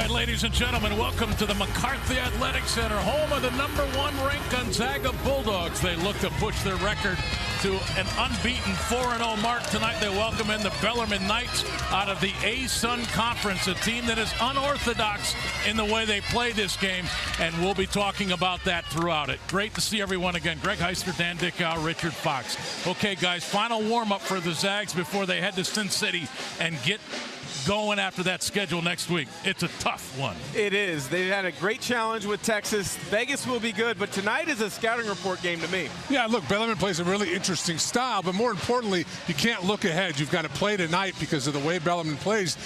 right, ladies and gentlemen, welcome to the McCarthy Athletic Center, home of the #1 ranked Gonzaga Bulldogs. They look to push their record to an unbeaten 4-0 mark tonight. They welcome in the Bellarmine Knights out of the A-Sun Conference, a team that is unorthodox in the way they play this game, and we'll be talking about that throughout it. Great to see everyone again. Greg Heister, Dan Dickow, Richard Fox. Okay, guys, final warm-up for the Zags before they head to Sin City and get going after that schedule next week. It's a tough one. It is. They've had a great challenge with Texas. Vegas will be good, but tonight is a scouting report game to me. Yeah, look, Bellarmine plays a really interesting style, but more importantly, you can't look ahead. You've got to play tonight because of the way Bellarmine plays.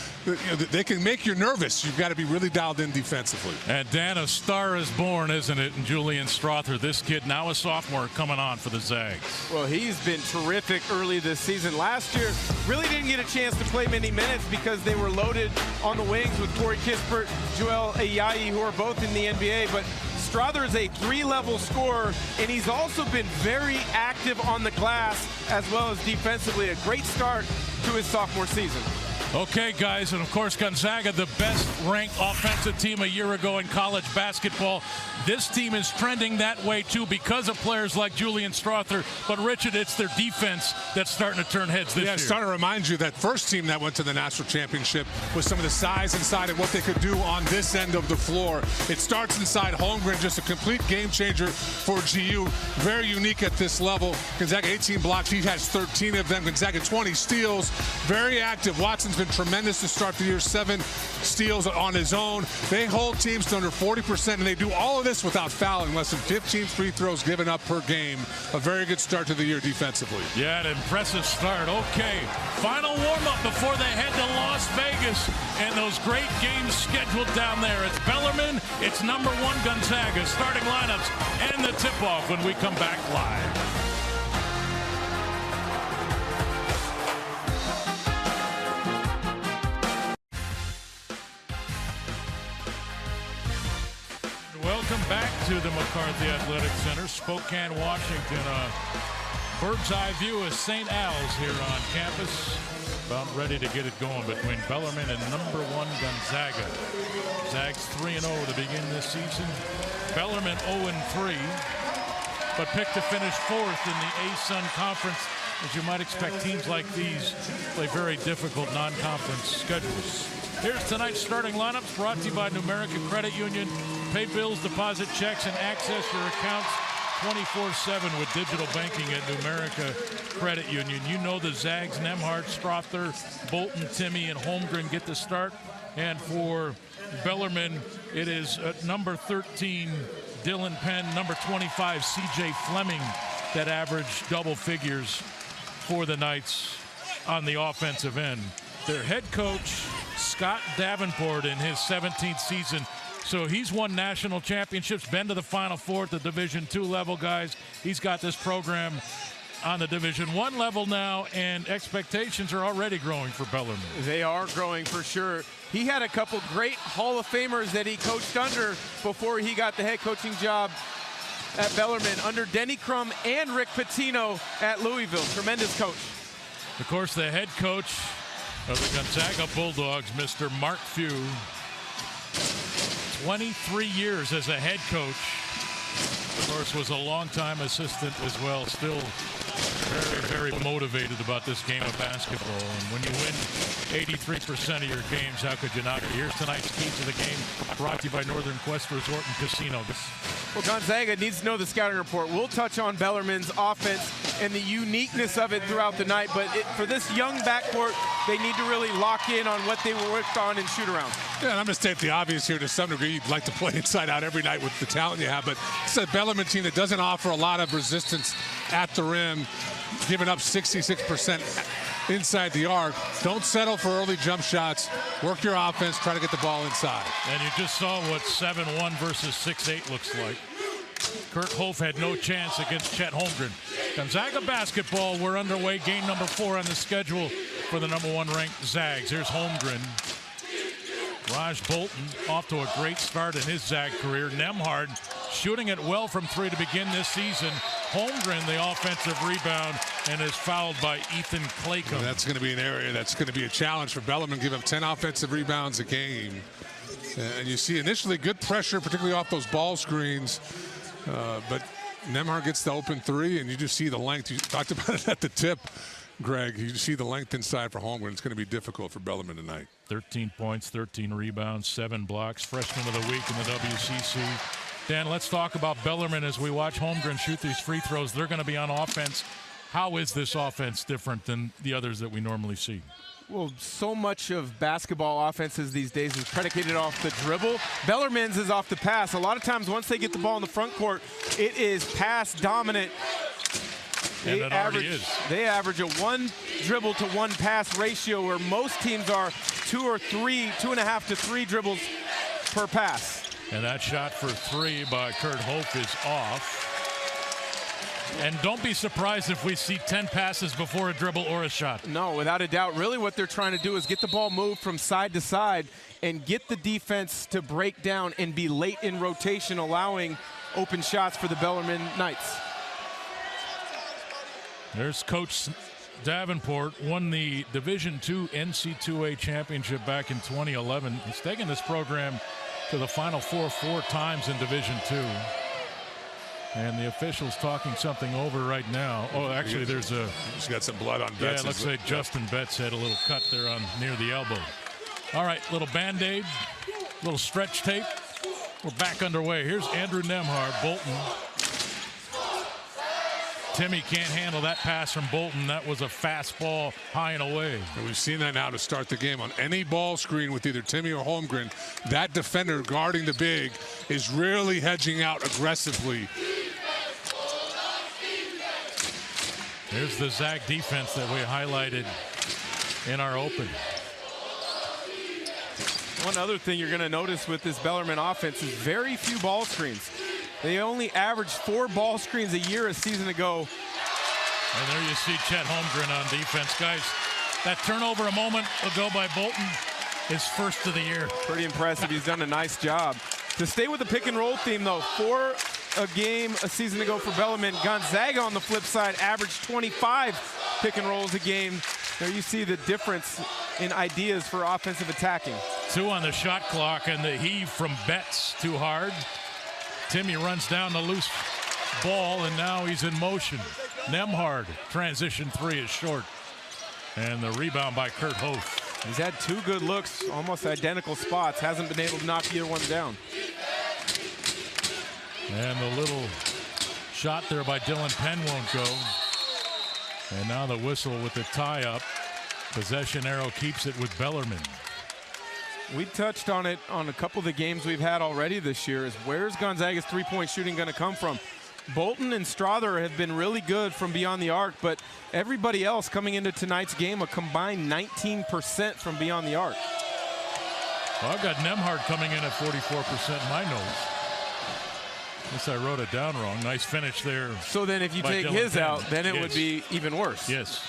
They can make you nervous. You've got to be really dialed in defensively. And Dan, a star is born, isn't it, in Julian Strother? This kid, now a sophomore, coming on for the Zags. Well, he's been terrific early this season. Last year, really didn't get a chance to play many minutes because they were loaded on the wings with Corey Kispert, Joel Ayayi, who are both in the NBA. But Strother is a 3-level scorer, and he's also been very active on the glass as well as defensively. A great start to his sophomore season. Okay, guys, and of course Gonzaga, the best-ranked offensive team a year ago in college basketball. This team is trending that way, too, because of players like Julian Strother. But, Richard, it's their defense that's starting to turn heads this year. Yeah, it's starting to remind you that first team that went to the national championship with some of the size inside and what they could do on this end of the floor. It starts inside Holmgren, just a complete game changer for GU. Very unique at this level. Gonzaga 18 blocks. He has 13 of them. Gonzaga 20 steals. Very active. Watson's been tremendous to start the year. 7 steals on his own. They hold teams to under 40%, and they do all of this without fouling. Less than 15 free throws given up per game. A very good start to the year defensively. Yeah, an impressive start. Okay, final warm-up before they head to Las Vegas, and those great games scheduled down there. It's Bellarmine, it's #1 Gonzaga. Starting lineups and the tip-off when we come back live. Welcome back to the McCarthy Athletic Center, Spokane, Washington. Bird's eye view of St. Al's here on campus. About ready to get it going between Bellarmine and #1 Gonzaga. Zags 3-0 to begin this season. Bellarmine 0-3, but picked to finish 4th in the A-Sun Conference. As you might expect, teams like these play very difficult non-conference schedules. Here's tonight's starting lineups, brought to you by Numerica Credit Union. Pay bills, deposit checks, and access your accounts 24/7 with digital banking at Numerica Credit Union. You know the Zags, Nembhard, Strother, Bolton, Timmy, and Holmgren get the start. And for Bellarmine, it is number 13, Dylan Penn, number 25, CJ Fleming, that average double figures for the Knights on the offensive end. Their head coach, Scott Davenport, in his 17th season. So he's won national championships, been to the Final Four at the Division II level, guys. He's got this program on the Division I level now, and expectations are already growing for Bellarmine. They are growing for sure. He had a couple great Hall of Famers that he coached under before he got the head coaching job at Bellarmine, under Denny Crum and Rick Pitino at Louisville. Tremendous coach. Of course, the head coach of the Gonzaga Bulldogs, Mr. Mark Few. 23 years as a head coach. Of course, was a longtime assistant as well. Still very, very motivated about this game of basketball. And when you win 83% of your games, how could you not? Here's tonight's key to the game, brought to you by Northern Quest Resort and Casino. Well, Gonzaga needs to know the scouting report. We'll touch on Bellarmine's offense and the uniqueness of it throughout the night, but for this young backcourt, they need to really lock in on what they worked on in shoot-around. Yeah, and I'm going to state the obvious here to some degree. You'd like to play inside out every night with the talent you have, but it's a Bellarmine team that doesn't offer a lot of resistance at the rim, giving up 66% inside the arc. Don't settle for early jump shots. Work your offense. Try to get the ball inside. And you just saw what 7-1 versus 6-8 looks like. Kurt Hof had no chance against Chet Holmgren. Gonzaga basketball, we're underway. Game number 4 on the schedule for the #1 ranked Zags. Here's Holmgren. Raj Bolton off to a great start in his Zag career. Nembhard shooting it well from 3 to begin this season. Holmgren, the offensive rebound, and is fouled by Ethan Claycomb. And that's going to be an area that's going to be a challenge for Bellarmine. Give up 10 offensive rebounds a game. And you see initially good pressure, particularly off those ball screens. But Nembhard gets the open three, and you just see the length. You talked about it at the tip, Greg. You see the length inside for Holmgren. It's going to be difficult for Bellarmine tonight. 13 points, 13 rebounds, 7 blocks. Freshman of the week in the WCC. Dan, let's talk about Bellarmine as we watch Holmgren shoot these free throws. They're going to be on offense. How is this offense different than the others that we normally see? Well, so much of basketball offenses these days is predicated off the dribble. Bellarmine's is off the pass. A lot of times once they get the ball in the front court, it is pass dominant. And it already is. They average a 1 dribble to 1 pass ratio, where most teams are 2 or 3, 2.5 to 3 dribbles per pass. And that shot for 3 by Kurt Hof is off. And don't be surprised if we see 10 passes before a dribble or a shot. No, without a doubt. Really what they're trying to do is get the ball moved from side to side and get the defense to break down and be late in rotation, allowing open shots for the Bellarmine Knights. There's Coach Davenport, won the Division II NC2A championship back in 2011. He's taken this program to the Final Four 4 times in Division II. And the official's talking something over right now. Oh, actually, there's a... He's got some blood on Betts. Yeah, it looks like Justin Betts had a little cut there on near the elbow. All right, little Band-Aid, little stretch tape. We're back underway. Here's Andrew Nembhard, Bolton. Timmy can't handle that pass from Bolton. That was a fastball high and away. And we've seen that now to start the game. On any ball screen with either Timmy or Holmgren, that defender guarding the big is really hedging out aggressively. Here's the Zag defense that we highlighted in our open. One other thing you're going to notice with this Bellarmine offense is very few ball screens. They only averaged 4 ball screens a year a season ago. And there you see Chet Holmgren on defense. Guys, that turnover a moment ago by Bolton is first of the year. Pretty impressive. He's done a nice job. To stay with the pick and roll theme, though, 4 a game a season ago for Bellarmine. Gonzaga, on the flip side, averaged 25 pick and rolls a game. There you see the difference in ideas for offensive attacking. 2 on the shot clock, and the heave from Betts too hard. Timmy runs down the loose ball, and now he's in motion. Nembhard, transition 3 is short. And the rebound by Kurt Hof. He's had 2 good looks, almost identical spots. Hasn't been able to knock either one down. And the little shot there by Dylan Penn won't go. And now the whistle with the tie-up. Possession arrow keeps it with Bellarmine. We touched on it on a couple of the games we've had already this year, is where's Gonzaga's three-point shooting going to come from? Bolton and Strother have been really good from beyond the arc, but everybody else coming into tonight's game, a combined 19% from beyond the arc. Well, I've got Nembhard coming in at 44% in my notes. Guess I wrote it down wrong. Nice finish there. So then if you take Dylan his Penn. out, then it would be even worse. Yes.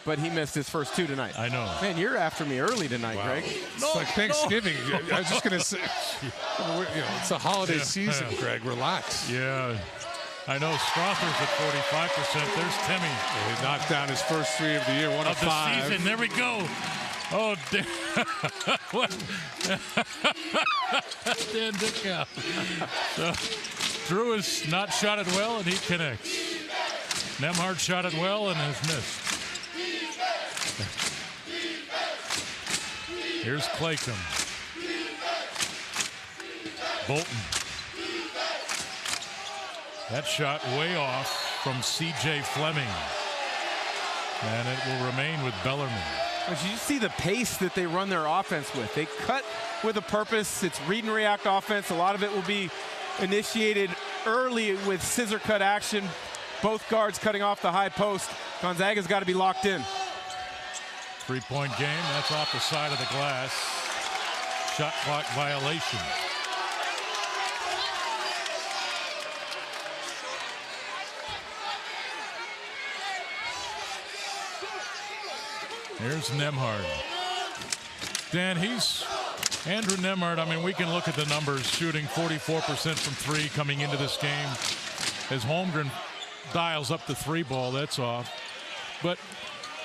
But he missed his first 2 tonight. I know. Man, you're after me early tonight, Greg. It's like Thanksgiving. I was just going to say, it's a holiday season, Greg. Relax. Yeah. I know Strother's at 45%. There's Timmy. He knocked down his first 3 of the year, 1 of 5. The season. There we go. Oh, Dan. Dan Dickow. So, Drew has not shot it well, and he connects. Nembhard shot it well and has missed. Here's Claycomb. Bolton. That shot way off from C.J. Fleming. And it will remain with Bellarmine. But you see the pace that they run their offense with. They cut with a purpose. It's read and react offense. A lot of it will be initiated early with scissor cut action. Both guards cutting off the high post. Gonzaga's got to be locked in. 3-point game. That's off the side of the glass. Shot clock violation. Here's Nembhard. Dan, Andrew Nembhard. I mean, we can look at the numbers, shooting 44% from 3 coming into this game. As Holmgren dials up the 3 ball, that's off. But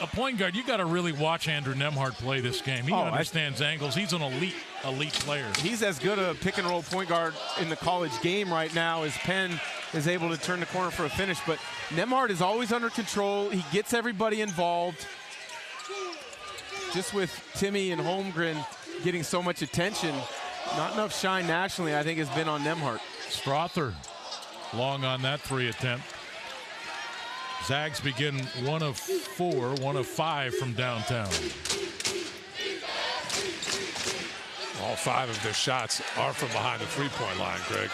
a point guard, you got to really watch Andrew Nembhard play this game. He understands angles. He's an elite player. He's as good a pick-and-roll point guard in the college game right now as Penn is able to turn the corner for a finish. But Nembhard is always under control. He gets everybody involved. Just with Timmy and Holmgren getting so much attention, not enough shine nationally, I think, has been on Nembhard. Strother long on that 3 attempt. Zags begin 1 of 4, 1 of 5 from downtown. All 5 of their shots are from behind the three-point line, Greg.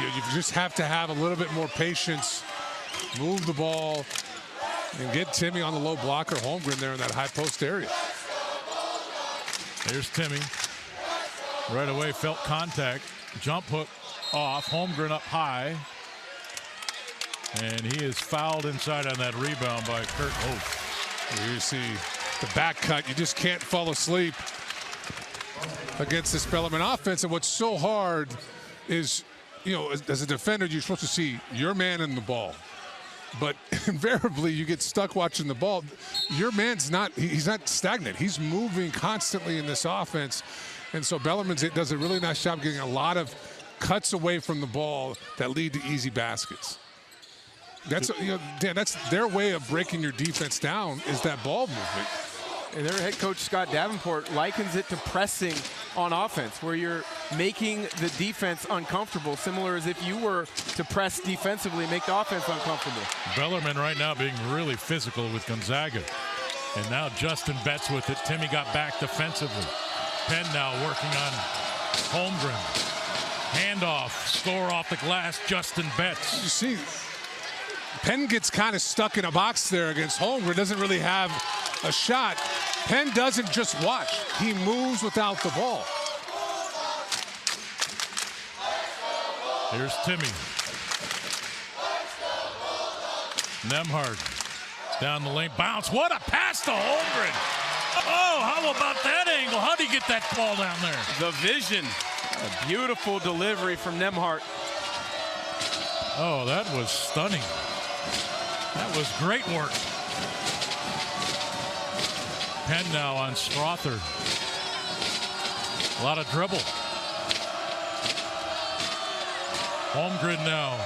You just have to have a little bit more patience, move the ball, and get Timmy on the low blocker, Holmgren there in that high post area. Here's Timmy. Right away, felt contact. Jump hook off. Holmgren up high. And he is fouled inside on that rebound by Kurt Hope. Here you see the back cut. You just can't fall asleep against this Bellarmine offense. And what's so hard is, you know, as a defender, you're supposed to see your man in the ball. But invariably, you get stuck watching the ball. Your man's he's not stagnant. He's moving constantly in this offense. And so Bellarmine does a really nice job getting a lot of cuts away from the ball that lead to easy baskets. That's, you know, Dan, that's their way of breaking your defense down, is that ball movement. And their head coach, Scott Davenport, likens it to pressing on offense, where you're making the defense uncomfortable, similar as if you were to press defensively, make the offense uncomfortable. Bellarmine right now being really physical with Gonzaga. And now Justin Betts with it. Timmy got back defensively. Penn now working on Holmgren. Handoff, score off the glass, Justin Betts. You see, Penn gets kind of stuck in a box there against Holmgren, doesn't really have a shot. Penn doesn't just watch, he moves without the ball. Here's Timmy. Nembhard down the lane, bounce, what a pass to Holmgren. Oh, how about that angle? How did he get that ball down there? The vision, a beautiful delivery from Nembhard. Oh, that was stunning. That was great work. Penn now on Strother. A lot of dribble. Holmgren now.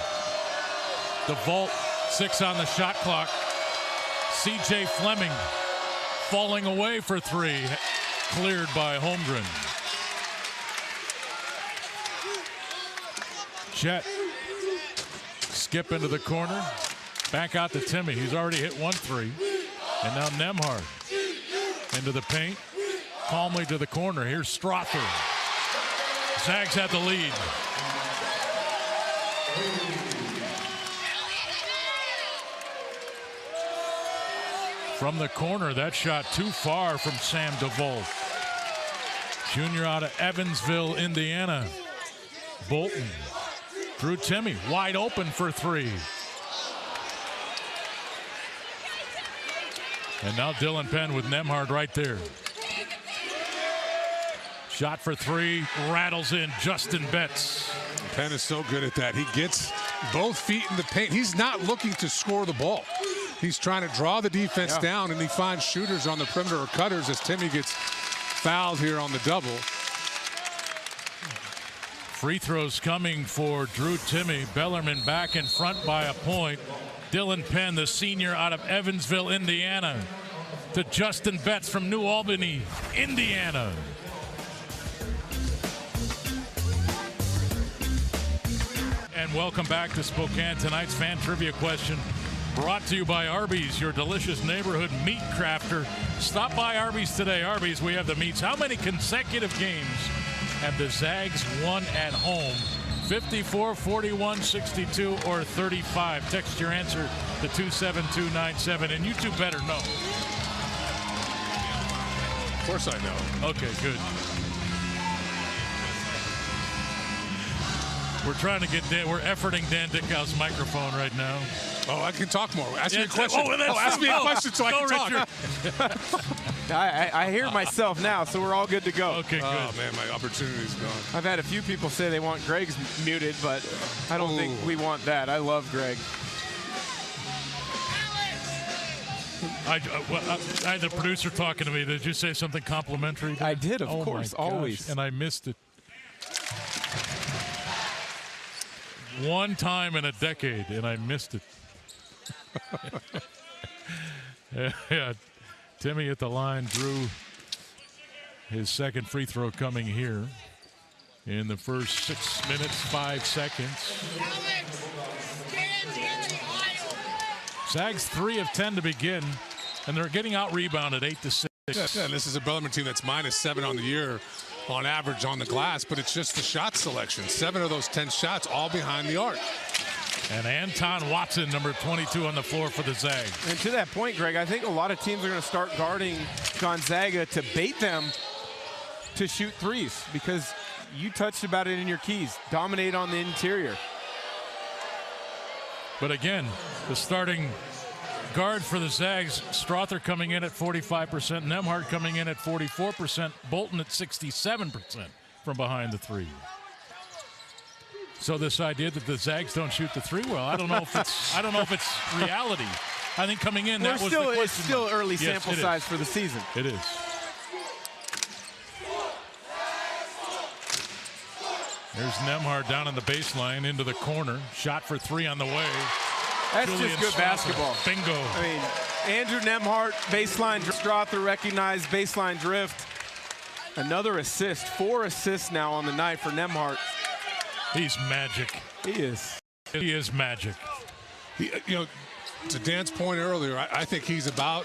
The vault, 6 on the shot clock. C.J. Fleming falling away for 3. Cleared by Holmgren. Chet. Skip into the corner. Back out to Timmy. He's already hit 1 3. And now Nembhard into the paint. Calmly to the corner. Here's Strother. Zags had the lead. From the corner, that shot too far from Sam DeVolt. Junior out of Evansville, Indiana. Bolton through Timmy, wide open for 3. And now Dylan Penn with Nembhard right there. Shot for 3, rattles in Justin Betts. Penn is so good at that. He gets both feet in the paint. He's not looking to score the ball. He's trying to draw the defense down, and he finds shooters on the perimeter or cutters as Timmy gets fouled here on the double. Free throws coming for Drew Timmy. Bellarmine back in front by a point. Dylan Penn, the senior out of Evansville, Indiana, to Justin Betts from New Albany, Indiana. And welcome back to Spokane. Tonight's fan trivia question brought to you by Arby's, your delicious neighborhood meat crafter. Stop by Arby's today. Arby's, we have the meats. How many consecutive games have the Zags won at home? 54, 41, 62, or 35. Text your answer to 27297, and you two better know. Of course I know. Okay, good. We're trying to get Dan, we're efforting Dan Dickau's microphone right now. Oh, I can talk more. Ask me a question. Ask me a question so I can talk. I hear myself now, so we're all good to go. Okay, good. Oh, man, my opportunity's gone. I've had a few people say they want Greg's muted, but I don't think we want that. I love Greg. I had the producer talking to me. Did you say something complimentary? I did, of course, always. And I missed it. One time in a decade, and I missed it. Yeah, Timmy at the line. Drew, his second free throw coming here in the first 6 minutes, 5 seconds. Zags 3 of 10 to begin, and they're getting out-rebounded 8-6. Yeah, and this is a Bellarmine team that's -7 on the year on average on the glass, but it's just the shot selection. 7 of those 10 shots all behind the arc. And Anton Watson, number 22 on the floor for the Zags. And to that point, Greg, I think a lot of teams are going to start guarding Gonzaga to bait them to shoot threes, because you touched about it in your keys. Dominate on the interior. But again, the starting guard for the Zags, Strother coming in at 45%, Nembhard coming in at 44%, Bolton at 67% from behind the three. So this idea that the Zags don't shoot the three well, I don't know if it's reality. I think coming in, that was the question. It's still early sample size for the season. It is. There's Nembhard down on the baseline into the corner. Shot for 3 on the way. That's Julian just good Strother. basketball. Bingo. I mean, Andrew Nembhard, baseline, Strother recognized baseline drift. Another assist. 4 assists now on the night for Nembhard. He's magic. He is. He is magic. To Dan's point earlier, I think he's about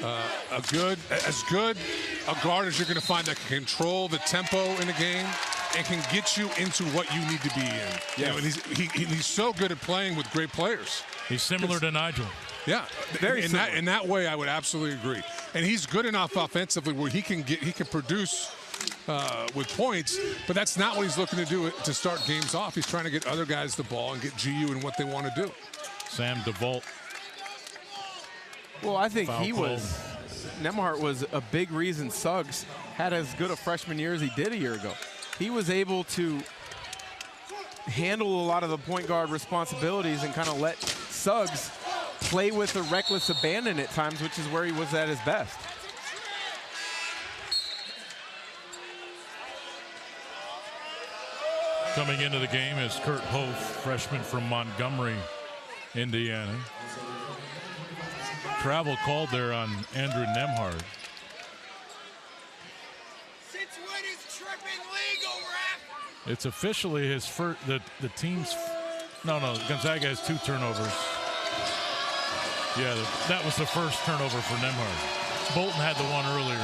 as good a guard as you're going to find that can control the tempo in a game and can get you into what you need to be in. Yeah. And he's so good at playing with great players. He's similar to Nigel. Yeah, very in that way, I would absolutely agree. And he's good enough offensively where he can produce with points, but that's not what he's looking to do to start games off. He's trying to get other guys the ball and get GU in what they want to do. Sam DeVault. Well, I think Nembhard was a big reason Suggs had as good a freshman year as he did a year ago. He was able to handle a lot of the point guard responsibilities and kind of let Suggs play with a reckless abandon at times, which is where he was at his best. Coming into the game is Kurt Hof, freshman from Montgomery, Indiana. Travel called there on Andrew Nembhard. Since when is tripping legal, ref? It's officially his first, the team's, no, Gonzaga has 2 turnovers. Yeah, that was the first turnover for Nembhard. Bolton had the one earlier.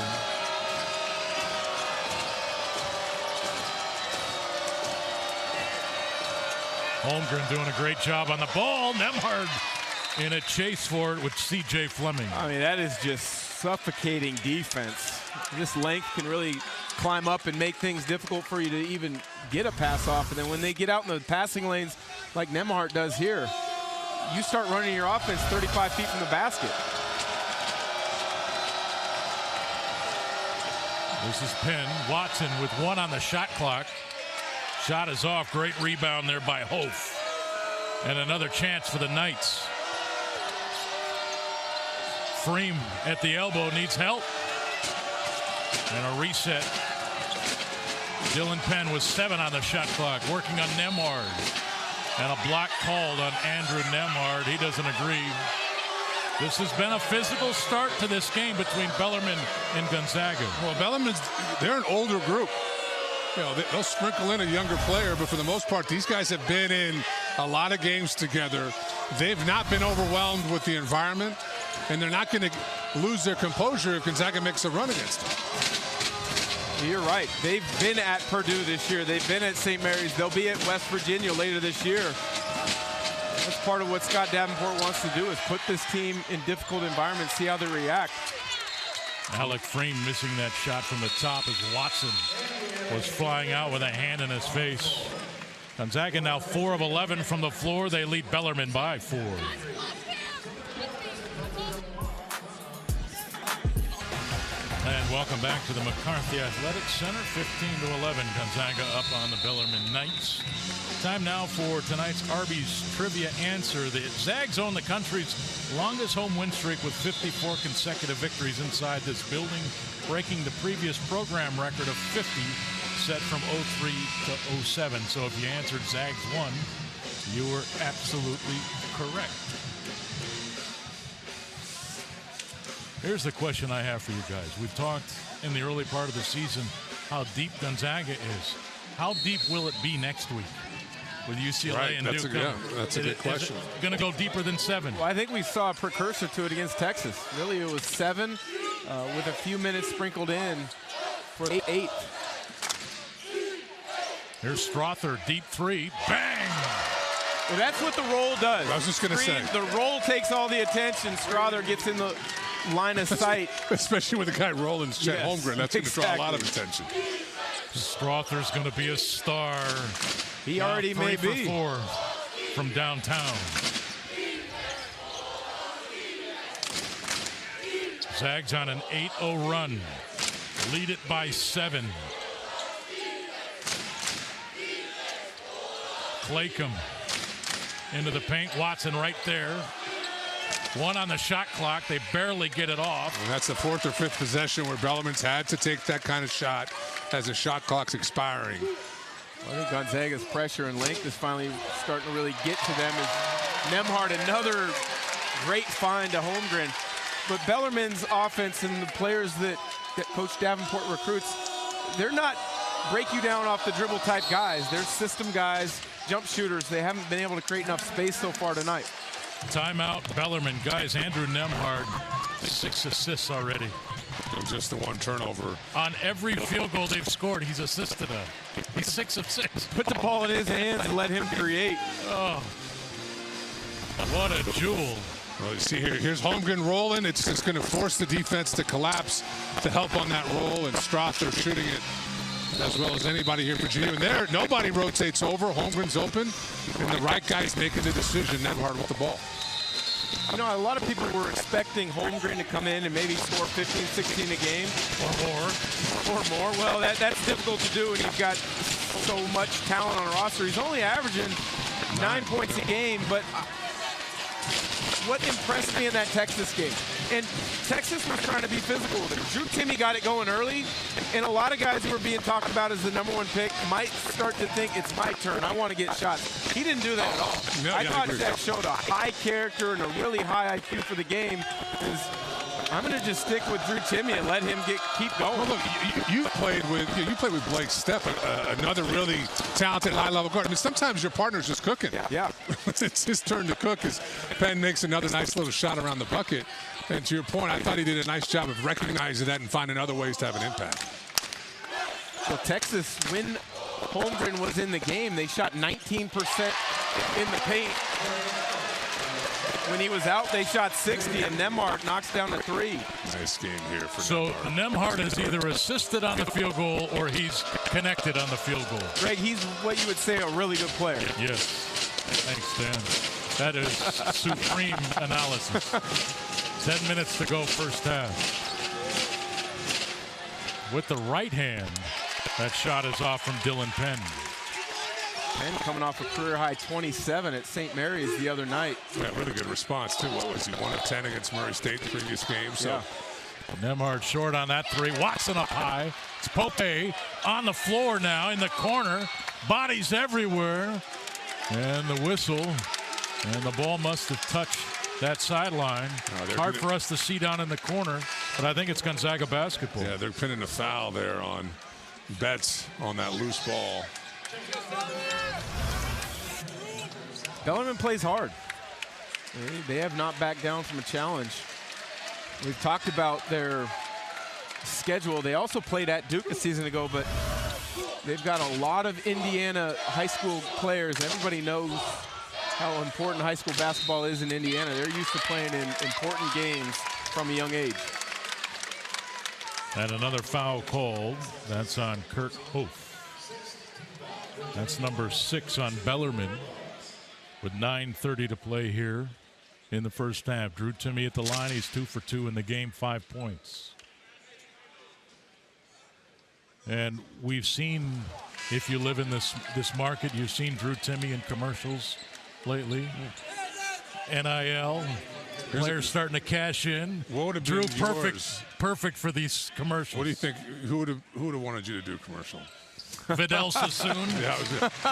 Holmgren doing a great job on the ball. Nembhard in a chase for it with C.J. Fleming. I mean, that is just suffocating defense. This length can really climb up and make things difficult for you to even get a pass off. And then when they get out in the passing lanes like Nembhard does here, you start running your offense 35 feet from the basket. This is Penn. Watson with 1 on the shot clock. Shot is off. Great rebound there by Hof. And another chance for the Knights. Freem at the elbow needs help. And a reset. Dylan Penn with 7 on the shot clock, working on Nembhard. And a block called on Andrew Nembhard. He doesn't agree. This has been a physical start to this game between Bellarmine and Gonzaga. Well, they're an older group. They'll sprinkle in a younger player, but for the most part, these guys have been in a lot of games together. They've not been overwhelmed with the environment, and they're not going to lose their composure if Gonzaga makes a run against them. You're right. They've been at Purdue this year. They've been at St. Mary's. They'll be at West Virginia later this year. That's part of what Scott Davenport wants to do, is put this team in difficult environments, see how they react. Alec Freem missing that shot from the top as Watson was flying out with a hand in his face. Gonzaga now 4 of 11 from the floor. They lead Bellarmine by 4. And welcome back to the McCarthy Athletic Center. 15-11, Gonzaga up on the Bellarmine Knights. Time now for tonight's Arby's trivia answer. The Zags own the country's longest home win streak with 54 consecutive victories inside this building, breaking the previous program record of 50 set from 03 to 07. So if you answered Zags won, you were absolutely correct. Here's the question I have for you guys. We've talked in the early part of the season how deep Gonzaga is. How deep will it be next week with UCLA and Duke? That's a good question. Going to go deeper than 7? Well, I think we saw a precursor to it against Texas. Really, it was 7 with a few minutes sprinkled in for 8. Here's Strother, deep 3, bang! Well, that's what the roll does. I was just going to say. The roll takes all the attention. Strother gets in the line of sight. Especially with the guy rolling Chet Holmgren. That's going to draw a lot of attention. Strother's going to be a star. He already may be. 4 from downtown. Zags on an 8-0 run. Lead it by 7. Claycomb into the paint. Watson right there. 1 on the shot clock. They barely get it off. And that's the 4th or 5th possession where Bellarmine's had to take that kind of shot as the shot clock's expiring. I think Gonzaga's pressure and length is finally starting to really get to them. As Nembhard, another great find to Holmgren. But Bellarmine's offense and the players that Coach Davenport recruits, they're not break you down off the dribble type guys. They're system guys, jump shooters. They haven't been able to create enough space so far tonight. Timeout, Bellarmine. Guys, Andrew Nembhard, 6 assists already. Just the 1 turnover. On every field goal they've scored, he's assisted a. He's 6 of 6. Put the ball in his hands and let him create. Oh, what a jewel. Well, you see here's Holmgren rolling. It's just going to force the defense to collapse to help on that roll, and Strother shooting it as well as anybody here for GU. And there, nobody rotates over. Holmgren's open, and the right guy's making the decision. Nembhard with the ball. You know, a lot of people were expecting Holmgren to come in and maybe score 15, 16 a game. Or more. Well, that's difficult to do when you've got so much talent on a roster. He's only averaging 9 points a game, but what impressed me in that Texas game, and Texas was trying to be physical with it. Drew Timme got it going early, and a lot of guys who were being talked about as the #1 pick might start to think it's my turn. I want to get shots. He didn't do that at all. No, I thought Steph showed a high character and a really high IQ for the game. I'm going to just stick with Drew Timme and let him keep going. Well, look, you played with Blake Stepp, another really talented high-level guard. I mean, sometimes your partner's just cooking. Yeah. It's his turn to cook as Penn makes another nice little shot around the bucket. And to your point, I thought he did a nice job of recognizing that and finding other ways to have an impact. So Texas, when Holmgren was in the game, they shot 19% in the paint. When he was out, they shot 60, and Nembhard knocks down to 3. Nice game here for Nembhard has either assisted on the field goal or he's connected on the field goal. Greg, he's what you would say a really good player. Yes. Thanks, Dan. That is supreme analysis. 10 minutes to go first half. With the right hand, that shot is off from Dylan Penn. Penn coming off a career-high 27 at St. Mary's the other night. Yeah, really good response, too. What was he, 1 of 10 against Murray State in the previous game? So. Yeah. Nembhard short on that 3. Watson up high. It's Pope on the floor now in the corner. Bodies everywhere. And the whistle. And the ball must have touched that sideline. Hard for us to see down in the corner, but I think it's Gonzaga basketball. Yeah, they're pinning a foul there on Betts on that loose ball. Bellarmine plays hard. They have not backed down from a challenge. We've talked about their schedule. They also played at Duke a season ago, but they've got a lot of Indiana high school players. Everybody knows how important high school basketball is in Indiana. They're used to playing in important games from a young age. And another foul called. That's on Kurt Hof. That's number 6 on Bellarmine with 9:30 to play here in the first half. Drew Timme at the line. He's 2 for 2 in the game, 5 points. And we've seen If you live in this market, you've seen Drew Timme in commercials lately. NIL. Players starting to cash in. What would have Drew, been perfect for these commercials. What do you think? Who would have wanted you to do a commercial? Vidal Sassoon.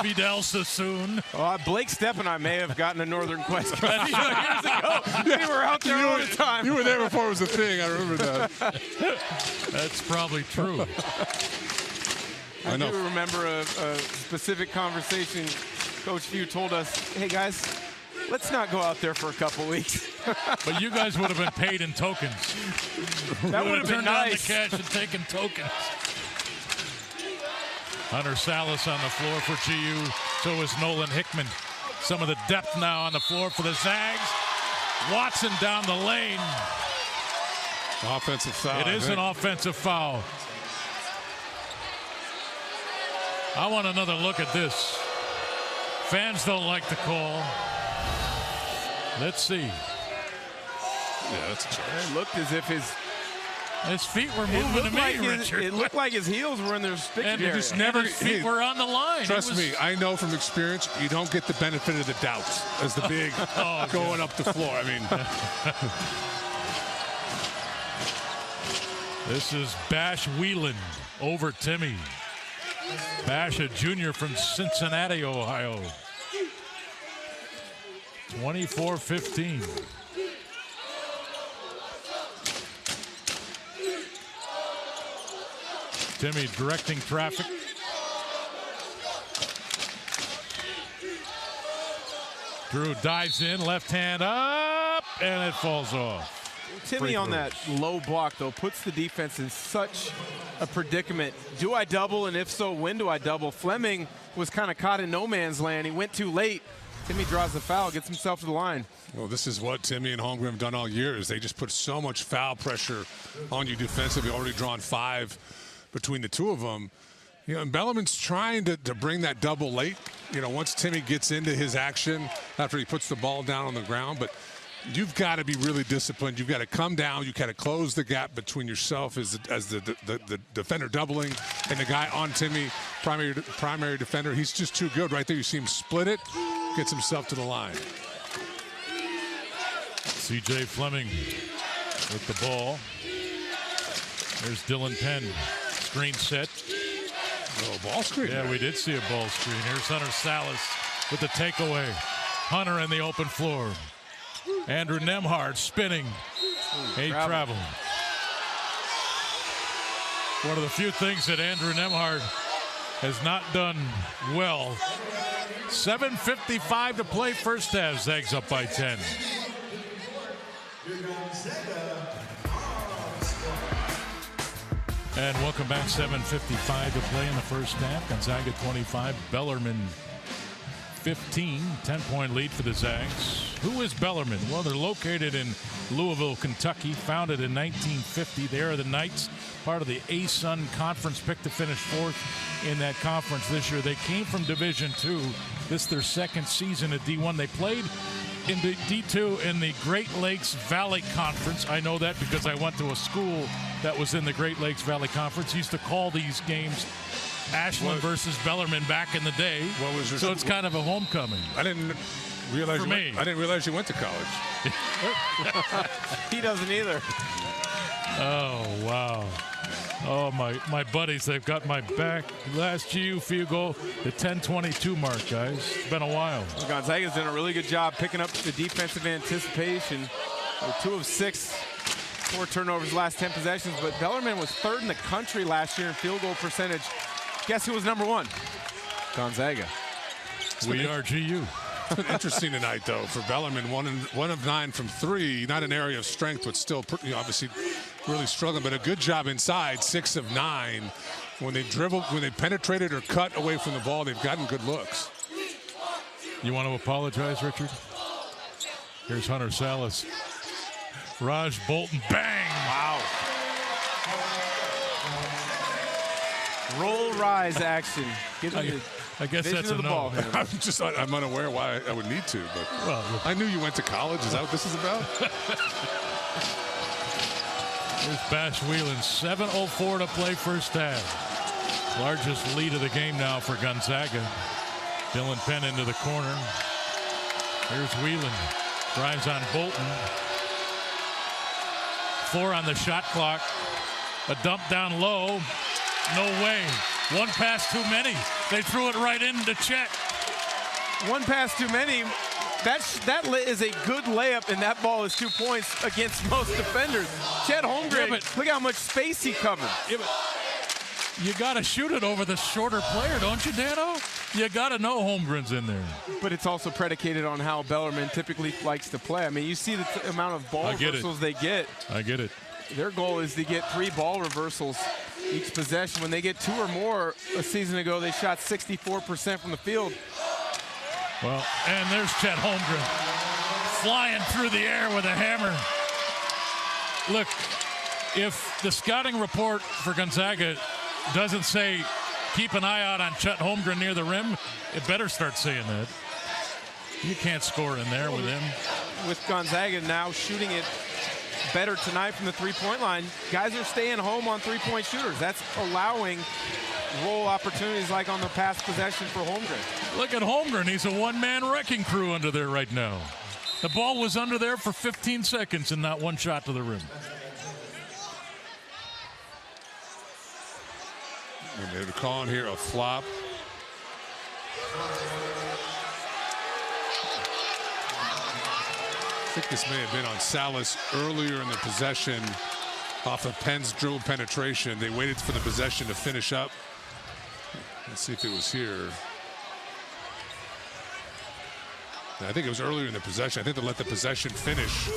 Vidal Sassoon. Blake Stepp and I may have gotten a Northern Quest years ago. We were out there all the time. You were there before it was a thing. I remember that. That's probably true. I do remember a specific conversation. Coach Few told us, hey, guys, let's not go out there for a couple weeks. But you guys would have been paid in tokens. That would have been nice. Turned down the cash and taken tokens. Hunter Salas on the floor for GU. So is Nolan Hickman. Some of the depth now on the floor for the Zags. Watson down the lane. Offensive foul. It is an offensive foul. I want another look at this. Fans don't like the call. Let's see. Yeah, that's a charge. It looked as if his feet were moving to me, Richard. It looked like his heels were in their stick and area. his feet were on the line. Trust me, I know from experience, you don't get the benefit of the doubt as the big going up the floor. I mean, this is Bash Whelan over Timme. Bash, a junior from Cincinnati, Ohio. 24-15. Timme directing traffic. Drew dives in, left hand up, and it falls off. Timme on that low block, though, puts the defense in such a predicament. Do I double, and if so, when do I double? Fleming was kind of caught in no man's land. He went too late. Timme draws the foul, gets himself to the line. Well, this is what Timme and Holmgren have done all year. Is they just put so much foul pressure on you defensively. Already drawn 5 between the two of them. You know, and Bellarmine's trying to bring that double late. You know, once Timme gets into his action after he puts the ball down on the ground, but you've got to be really disciplined. You've got to come down. You got to close the gap between yourself as the defender doubling and the guy on Timme, primary defender. He's just too good right there. You see him split it, gets himself to the line. C.J. Fleming with the ball. There's Dylan Penn. Screen set. Oh, ball screen. Yeah, we did see a ball screen. Here's Hunter Salas with the takeaway. Hunter in the open floor. Andrew Nembhard spinning. Travel. One of the few things that Andrew Nembhard has not done well. 7:55 to play first half. Zags up by 10. And welcome back. 7:55 to play in the first half. Gonzaga 25, Bellarmine 15. 10-point lead for the Zags. Who is Bellarmine? Well, they're located in Louisville, Kentucky. Founded in 1950. They are the Knights, part of the ASUN Conference, picked to finish 4th in that conference this year. They came from Division II. This is their second season at D1. They played in the D2 in the Great Lakes Valley Conference. I know that because I went to a school that was in the Great Lakes Valley Conference. Used to call these games Ashland versus Bellarmine back in the day. So it's kind of a homecoming. I didn't realize for me. I didn't realize you went to college. He doesn't either. Oh, wow. Oh, my buddies, they've got my back. Last GU field goal, the 10:22 mark, guys. It's been a while. Well, Gonzaga's done a really good job picking up the defensive anticipation. 2 of 6, 4 turnovers last 10 possessions. But Bellarmine was 3rd in the country last year in field goal percentage. Guess who was number 1? Gonzaga. We are GU. It's been interesting tonight, though, for Bellarmine. 1 of 9 from 3. Not an area of strength, but still obviously really struggling. But a good job inside. 6 of 9. When they dribbled, when they penetrated or cut away from the ball, they've gotten good looks. You want to apologize, Richard? Here's Hunter Salas. Raj Bolton, bang! Wow. Roll rise action. I guess that's a no. I'm unaware why I would need to, but I knew you went to college. Is that what this is about? Here's Bash Whelan. 7:04 to play first half. Largest lead of the game now for Gonzaga. Dylan Penn into the corner. Here's Whelan. Drives on Bolton. 4 on the shot clock. A dump down low. No way. One pass too many. They threw it right into Chet. One pass too many. That is a good layup, and that ball is 2 points against most defenders. Chet Holmgren, look how much space he covered. Yeah, you got to shoot it over the shorter player, don't you, Dano? You got to know Holmgren's in there. But it's also predicated on how Bellarmine typically likes to play. I mean, you see the amount of ball reversals they get. I get it. Their goal is to get 3 ball reversals each possession. When they get 2 or more a season ago, they shot 64% from the field. Well, and there's Chet Holmgren flying through the air with a hammer. Look, if the scouting report for Gonzaga doesn't say keep an eye out on Chet Holmgren near the rim, it better start saying that. You can't score in there with him. With Gonzaga now shooting it better tonight from the three-point line, guys are staying home on three-point shooters. That's allowing roll opportunities like on the pass possession for Holmgren. Look at Holmgren. He's a one-man wrecking crew under there right now. The ball was under there for 15 seconds and not one shot to the rim. And they're calling here a flop. I think this may have been on Salas earlier in the possession off of Penn's dribble penetration. They waited for the possession to finish up. Let's see if it was here. I think it was earlier in the possession. I think they let the possession finish,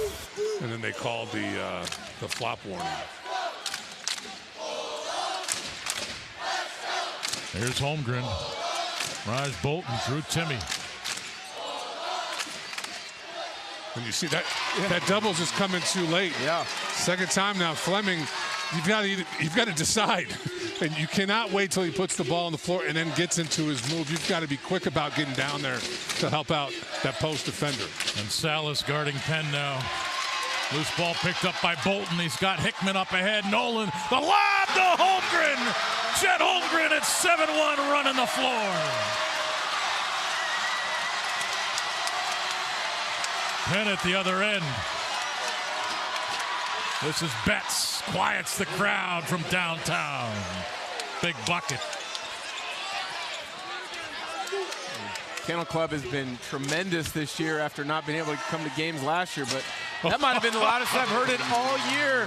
and then they called the flop warning. Here's Holmgren. Raj Bolton through Timmy. And you see that that double's just coming too late. Yeah. Second time now, Fleming. You've got to decide, and you cannot wait till he puts the ball on the floor and then gets into his move. You've got to be quick about getting down there to help out that post defender. And Salas guarding Penn now. Loose ball picked up by Bolton. He's got Hickman up ahead. Nolan, the lob to Holmgren. Chet Holmgren at 7-1 running the floor. Penn at the other end. This is Betts. Quiets the crowd from downtown. Big bucket. Kennel Club has been tremendous this year after not being able to come to games last year, but that might have been the loudest I've heard it all year.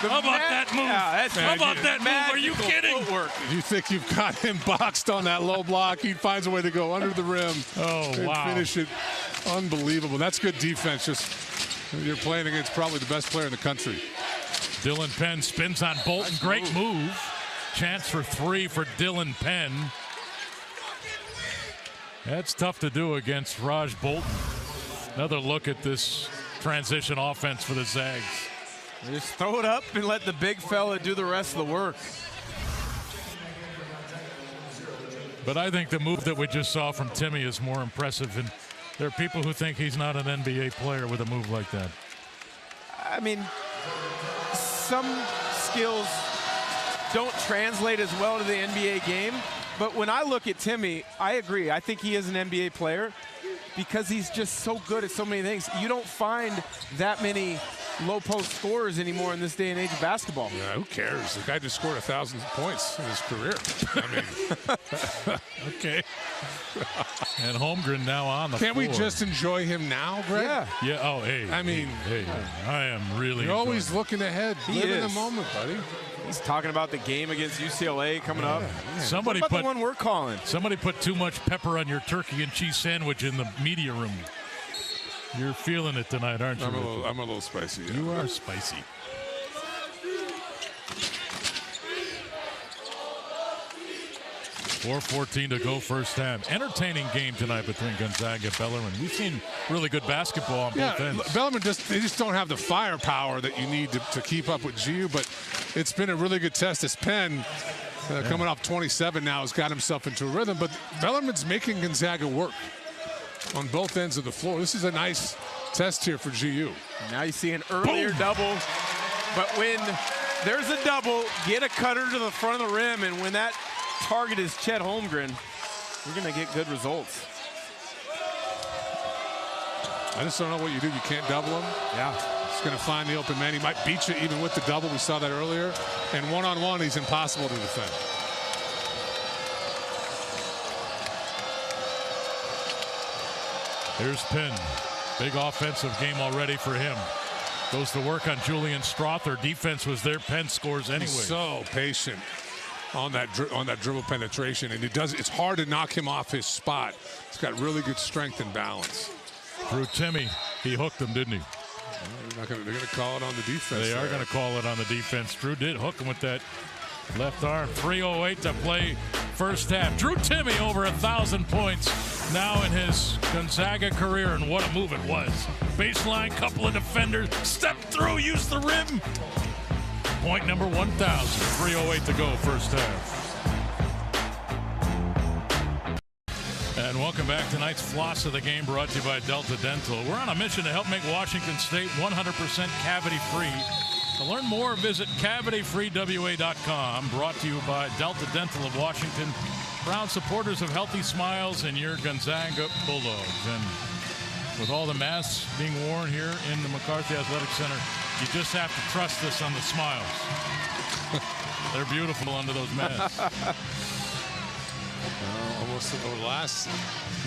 How about that move? Yeah, how about that move? Are you kidding? Footwork. You think you've got him boxed on that low block. He finds a way to go under the rim and finish it. Unbelievable. That's good defense. Just you're playing against probably the best player in the country. Dylan Penn spins on Bolton. Nice Great move. Chance for 3 for Dylan Penn. That's tough to do against Raj Bolton. Another look at this transition offense for the Zags. Just throw it up and let the big fella do the rest of the work. But I think the move that we just saw from Timmy is more impressive. And there are people who think he's not an NBA player with a move like that. I mean, some skills don't translate as well to the NBA game. But when I look at Timmy, I agree. I think he is an NBA player because he's just so good at so many things. You don't find that many low-post scorers anymore in this day and age of basketball. Yeah, who cares? The guy just scored 1,000 points in his career. I mean, okay. And Holmgren now on the floor. Can't we just enjoy him now, Greg? Yeah. Yeah. Oh, hey. I mean, hey, I am really. You're always looking ahead. Live in the moment, buddy. He's talking about the game against UCLA coming up. Yeah. Somebody what about put the one we're calling. Somebody put too much pepper on your turkey and cheese sandwich in the media room. You're feeling it tonight, aren't you? I'm a little spicy. Yeah. You are spicy. .4:14 to go first half. Entertaining game tonight between Gonzaga and Bellarmine. We've seen really good basketball on both ends. Bellarmine they just don't have the firepower that you need to keep up with GU, but it's been a really good test. As Penn, coming off 27 now, has got himself into a rhythm, but Bellarmine's making Gonzaga work on both ends of the floor. This is a nice test here for GU. Now you see an earlier double, but when there's a double, get a cutter to the front of the rim, and when that target is Chet Holmgren, you're going to get good results. I just don't know what you do. You can't double him. Yeah. He's going to find the open man. He might beat you even with the double. We saw that earlier. And one-on-one, he's impossible to defend. Here's Penn. Big offensive game already for him. Goes to work on Julian Strother. Defense was there. Penn scores anyway. He's so patient on that dribble penetration, and it's hard to knock him off his spot. He's got really good strength and balance. Through Timmy, he hooked him, didn't he? They're going to call it on the defense. They are going to call it on the defense. Drew did hook him with that left arm. 3:08 to play first half. Drew Timmy over 1,000 points now in his Gonzaga career, and what a move it was. Baseline, couple of defenders, step through, use the rim. Point number 1,000. 3:08 to go first half. And welcome back. Tonight's floss of the game brought to you by Delta Dental. We're on a mission to help make Washington State 100% cavity-free. To learn more, visit cavityfreewa.com. Brought to you by Delta Dental of Washington. Proud supporters of Healthy Smiles and your Gonzaga Bulldogs. And with all the masks being worn here in the McCarthy Athletic Center, you just have to trust us on the smiles. They're beautiful under those masks. Almost over the last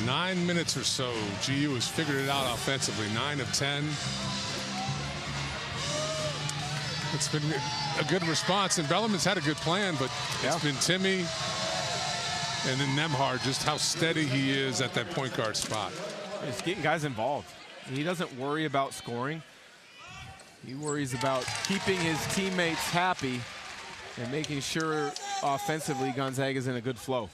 9 minutes or so, GU has figured it out offensively. 9 of 10. It's been a good response, and Bellarmine's had a good plan, but it's been Timmy and then Nembhard, just how steady he is at that point guard spot. He's getting guys involved. He doesn't worry about scoring. He worries about keeping his teammates happy and making sure offensively Gonzaga's in a good flow.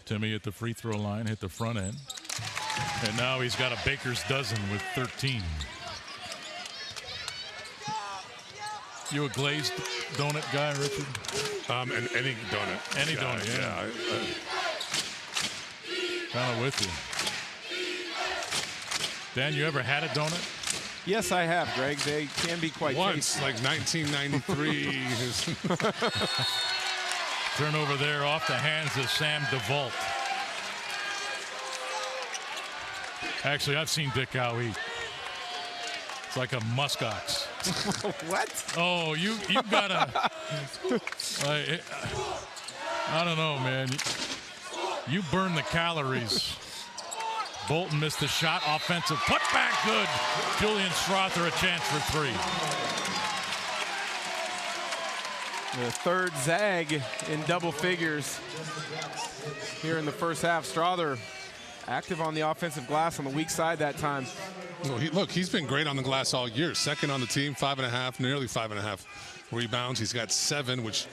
Timmy at the free throw line, hit the front end. And now he's got a baker's dozen with 13. You a glazed donut guy, Richard? And any donut. Any donut, yeah. Kind of with you. Dan, you ever had a donut? Yes, I have, Greg. They can be quite once, tasty. like 1993. Turnover there off the hands of Sam DeVault. Actually, I've seen Dick Howe eat. It's like a muskox. What? Oh, you gotta. I don't know, man. You burn the calories. Bolton missed the shot. Offensive putback, good. Julian Strother a chance for three. The third zag in double figures here in the first half. Strother active on the offensive glass on the weak side that time. Well, he's been great on the glass all year. Second on the team, 5.5, nearly 5.5 rebounds. He's got 7, which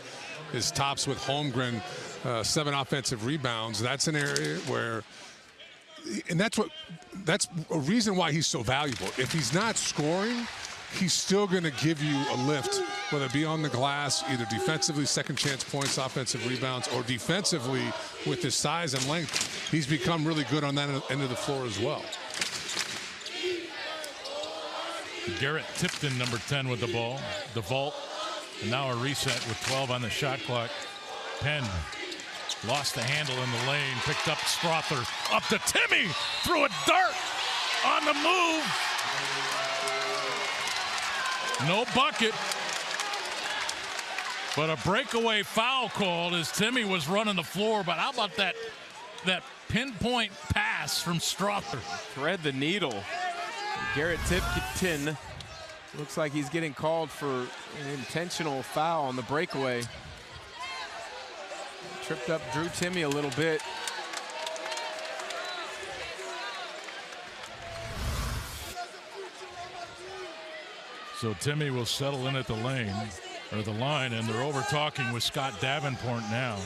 is tops with Holmgren, 7 offensive rebounds. That's an area where, and that's a reason why he's so valuable. If he's not scoring, he's still going to give you a lift, whether it be on the glass, either defensively, second chance points, offensive rebounds, or defensively with his size and length. He's become really good on that end of the floor as well. Garrett Tipton, number 10 with the ball. DeVault, and now a reset with 12 on the shot clock. Penn lost the handle in the lane, picked up Strother, up to Timmy, threw a dart on the move. No bucket, but a breakaway foul called as Timmy was running the floor. But how about that pinpoint pass from Strother? Thread the needle. Garrett Tipton looks like he's getting called for an intentional foul on the breakaway. Tripped up Drew Timmy a little bit. So Timmy will settle in at the lane, or the line, and they're over talking with Scott Davenport now.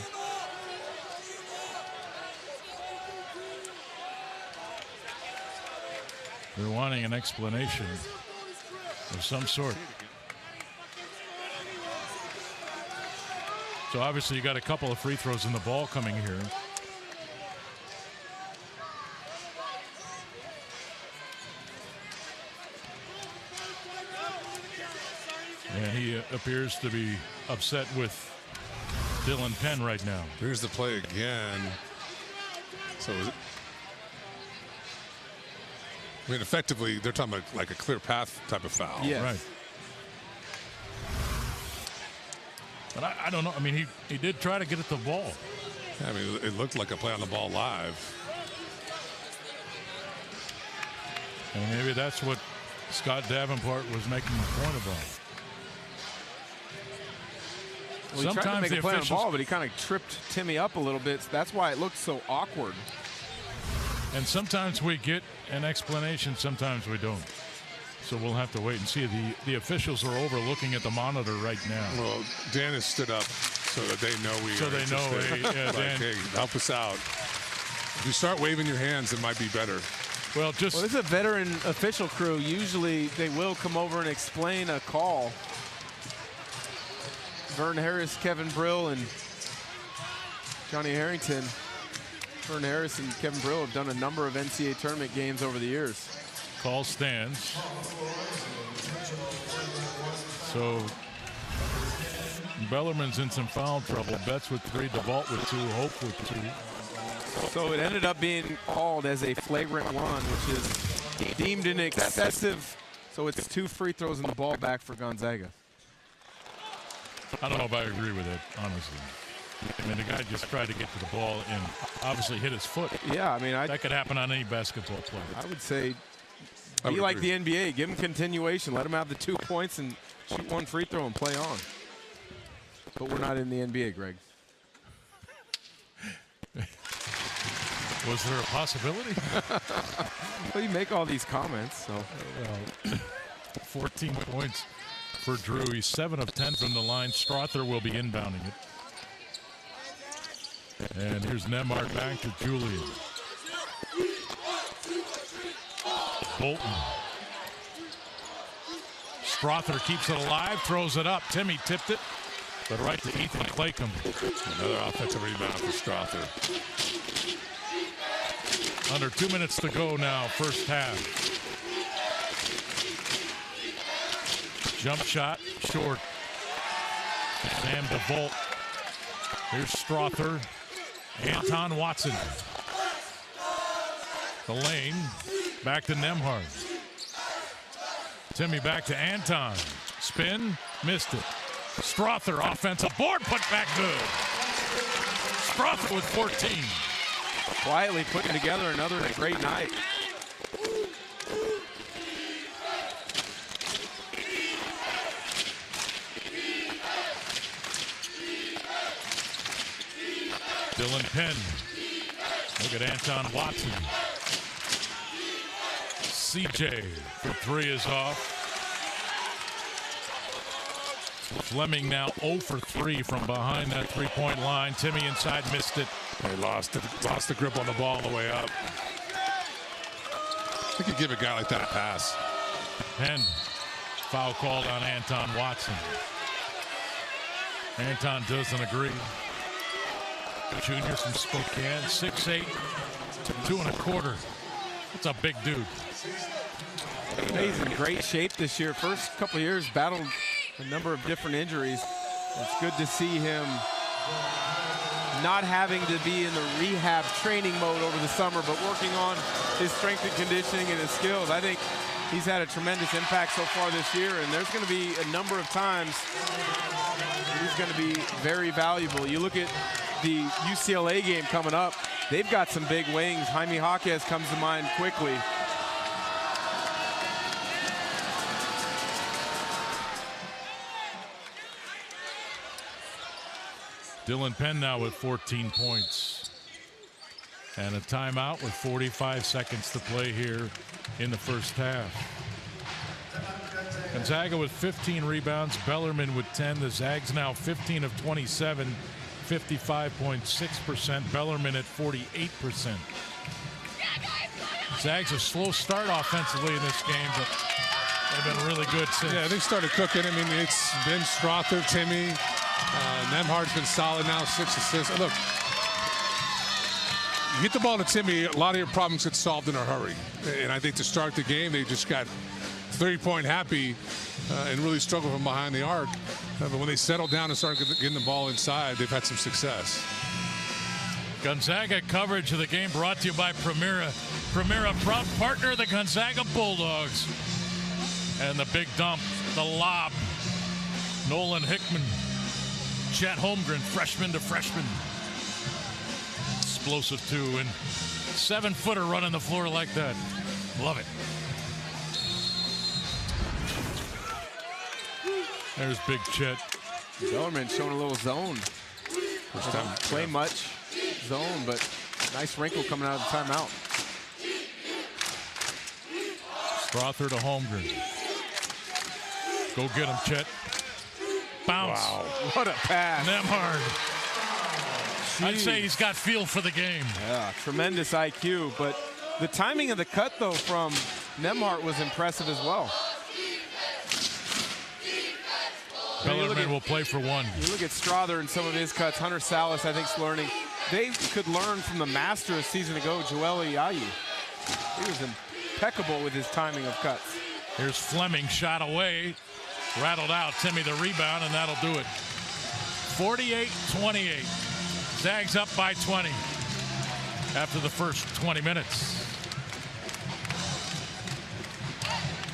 They're wanting an explanation of some sort. So obviously you got a couple of free throws in the ball coming here. And he appears to be upset with Dylan Penn right now. Here's the play again. So is it, I mean, effectively, they're talking about like a clear path type of foul. Yes. Right. But I don't know. I mean, he did try to get at the ball. I mean, it looked like a play on the ball live. And maybe that's what Scott Davenport was making the point about. Well, he tried to make a play on the ball, but he kind of tripped Timmy up a little bit. So that's why it looked so awkward. And sometimes we get an explanation, sometimes we don't. So we'll have to wait and see. The officials are over looking at the monitor right now. Well, Dan has stood up so that they know we So are they know, interested. hey, Like, Dan. hey, help us out. If you start waving your hands, it might be better. Well, just Well, this is a veteran official crew. Usually they will come over and explain a call. Vern Harris, Kevin Brill, and Johnny Harrington. Vern Harris and Kevin Brill have done a number of NCAA tournament games over the years. call stands. So Bellarmine's in some foul trouble. Betts with 3, DeVault with 2, Hope with 2. So it ended up being called as a flagrant one, which is deemed an excessive. So it's 2 free throws and the ball back for Gonzaga. I don't know if I agree with it, honestly. I mean, the guy just tried to get to the ball and obviously hit his foot. Yeah, I mean, That could happen on any basketball player. I would say I be would like agree. the NBA. Give him continuation. Let him have the 2 points and shoot 1 free throw and play on. But we're not in the NBA, Greg. Was there a possibility? Well, you make all these comments, so. Well, 14 points for Drew. He's 7 of 10 from the line. Strother will be inbounding it. And here's Nembhard back to Julian. Bolton. Strother keeps it alive, throws it up. Timmy tipped it, but right to Ethan Claycomb. Another offensive rebound for Strother. Under 2 minutes to go now, first half. Jump shot, short. Sam DeVault. Here's Strother. Anton Watson. The lane. Back to Nembhard. Timmy back to Anton. Spin. Missed it. Strother offensive board put back good. Strother with 14. Quietly putting together another great night. Dylan Penn. Look at Anton Watson. CJ for 3 is off. Fleming now 0 for 3 from behind that 3-point line. Timmy inside missed it. They lost the grip on the ball on the way up. I could give a guy like that a pass. Penn. Foul called on Anton Watson. Anton doesn't agree. Junior from Spokane, 6'8", 2 1/4. That's a big dude. He's in great shape this year. First couple of years battled a number of different injuries. It's good to see him not having to be in the rehab training mode over the summer, but working on his strength and conditioning and his skills. I think he's had a tremendous impact so far this year, and there's going to be a number of times he's going to be very valuable. You look at the UCLA game coming up, they've got some big wings. Jaime Jaquez comes to mind quickly. Dylan Penn now with 14 points. And a timeout with 45 seconds to play here in the first half. Gonzaga with 15 rebounds, Bellarmine with 10. The Zags now 15 of 27, 55.6%. Bellarmine at 48%. Zags a slow start offensively in this game, but they've been really good since. Yeah, they started cooking. I mean, it's been Strother, Timmy. Nembhard's been solid now, 6 assists. Look, you get the ball to Timmy, a lot of your problems get solved in a hurry. And I think to start the game, they just got three-point happy and really struggle from behind the arc. But when they settle down and start getting the ball inside, they've had some success. Gonzaga coverage of the game brought to you by Primera. Primera, proud partner of the Gonzaga Bulldogs. And the big dump, the lob. Nolan Hickman, Chet Holmgren, freshman to freshman. Explosive too, and 7-footer running the floor like that. Love it. There's big Chet. Bellarmine showing a little zone. First time play much zone, but nice wrinkle coming out of the timeout. Strother to Holmgren. Go get him, Chet. Bounce. Wow, what a pass. Nembhard. Jeez. I'd say he's got feel for the game. Yeah, tremendous IQ, but the timing of the cut, though, from Nembhard was impressive as well. Bellarmine will play for one. You look at Strother and some of his cuts. Hunter Salas, I think, is learning. They could learn from the master a season ago, Joel Ayayi. He was impeccable with his timing of cuts. Here's Fleming, shot away. Rattled out. Timmy the rebound, and that'll do it. 48-28. Zags up by 20 after the first 20 minutes.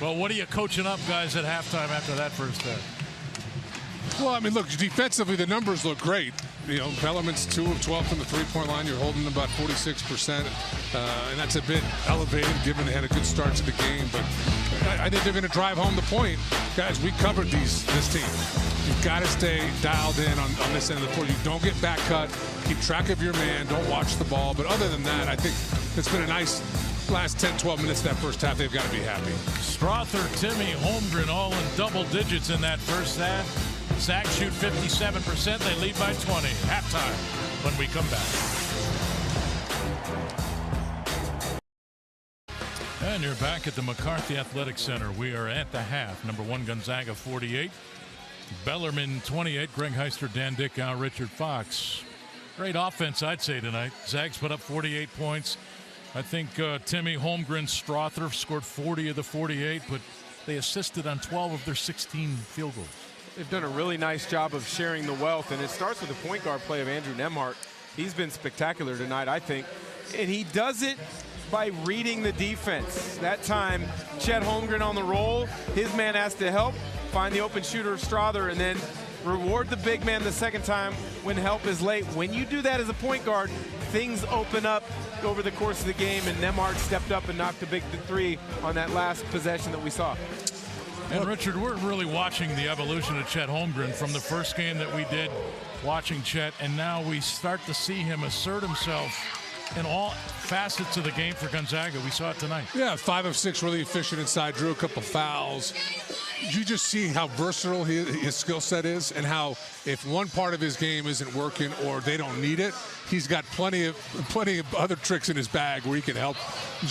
Well, what are you coaching up, guys, at halftime after that first half? Well, I mean, look, defensively, the numbers look great. You know, Bellarmine's 2 of 12 from the three-point line. You're holding about 46%, and that's a bit elevated given they had a good start to the game. But I think they're going to drive home the point. Guys, we covered this team. You've got to stay dialed in on this end of the floor. You don't get back cut. Keep track of your man. Don't watch the ball. But other than that, I think it's been a nice last 10, 12 minutes of that first half. They've got to be happy. Strother, Timmy, Holmgren all in double digits in that first half. Zags shoot 57%. They lead by 20. Halftime when we come back. And you're back at the McCarthy Athletic Center. We are at the half. Number 1, Gonzaga 48. Bellarmine 28. Greg Heister, Dan Dickow, Richard Fox. Great offense, I'd say, tonight. Zags put up 48 points. I think Timmy, Holmgren, Strother scored 40 of the 48, but they assisted on 12 of their 16 field goals. They've done a really nice job of sharing the wealth, and it starts with the point guard play of Andrew Nembhard. He's been spectacular tonight, I think, and he does it by reading the defense. That time, Chet Holmgren on the roll. His man has to help find the open shooter, Strother, and then reward the big man the second time when help is late. When you do that as a point guard, things open up over the course of the game, and Nembhard stepped up and knocked a big three on that last possession that we saw. And Richard, we're really watching the evolution of Chet Holmgren from the first game that we did watching Chet, and now we start to see him assert himself in all facets of the game for Gonzaga. We saw it tonight. Yeah, 5 of 6, really efficient inside, drew a couple fouls. You just see how versatile his skill set is, and how if one part of his game isn't working or they don't need it, he's got plenty of other tricks in his bag where he can help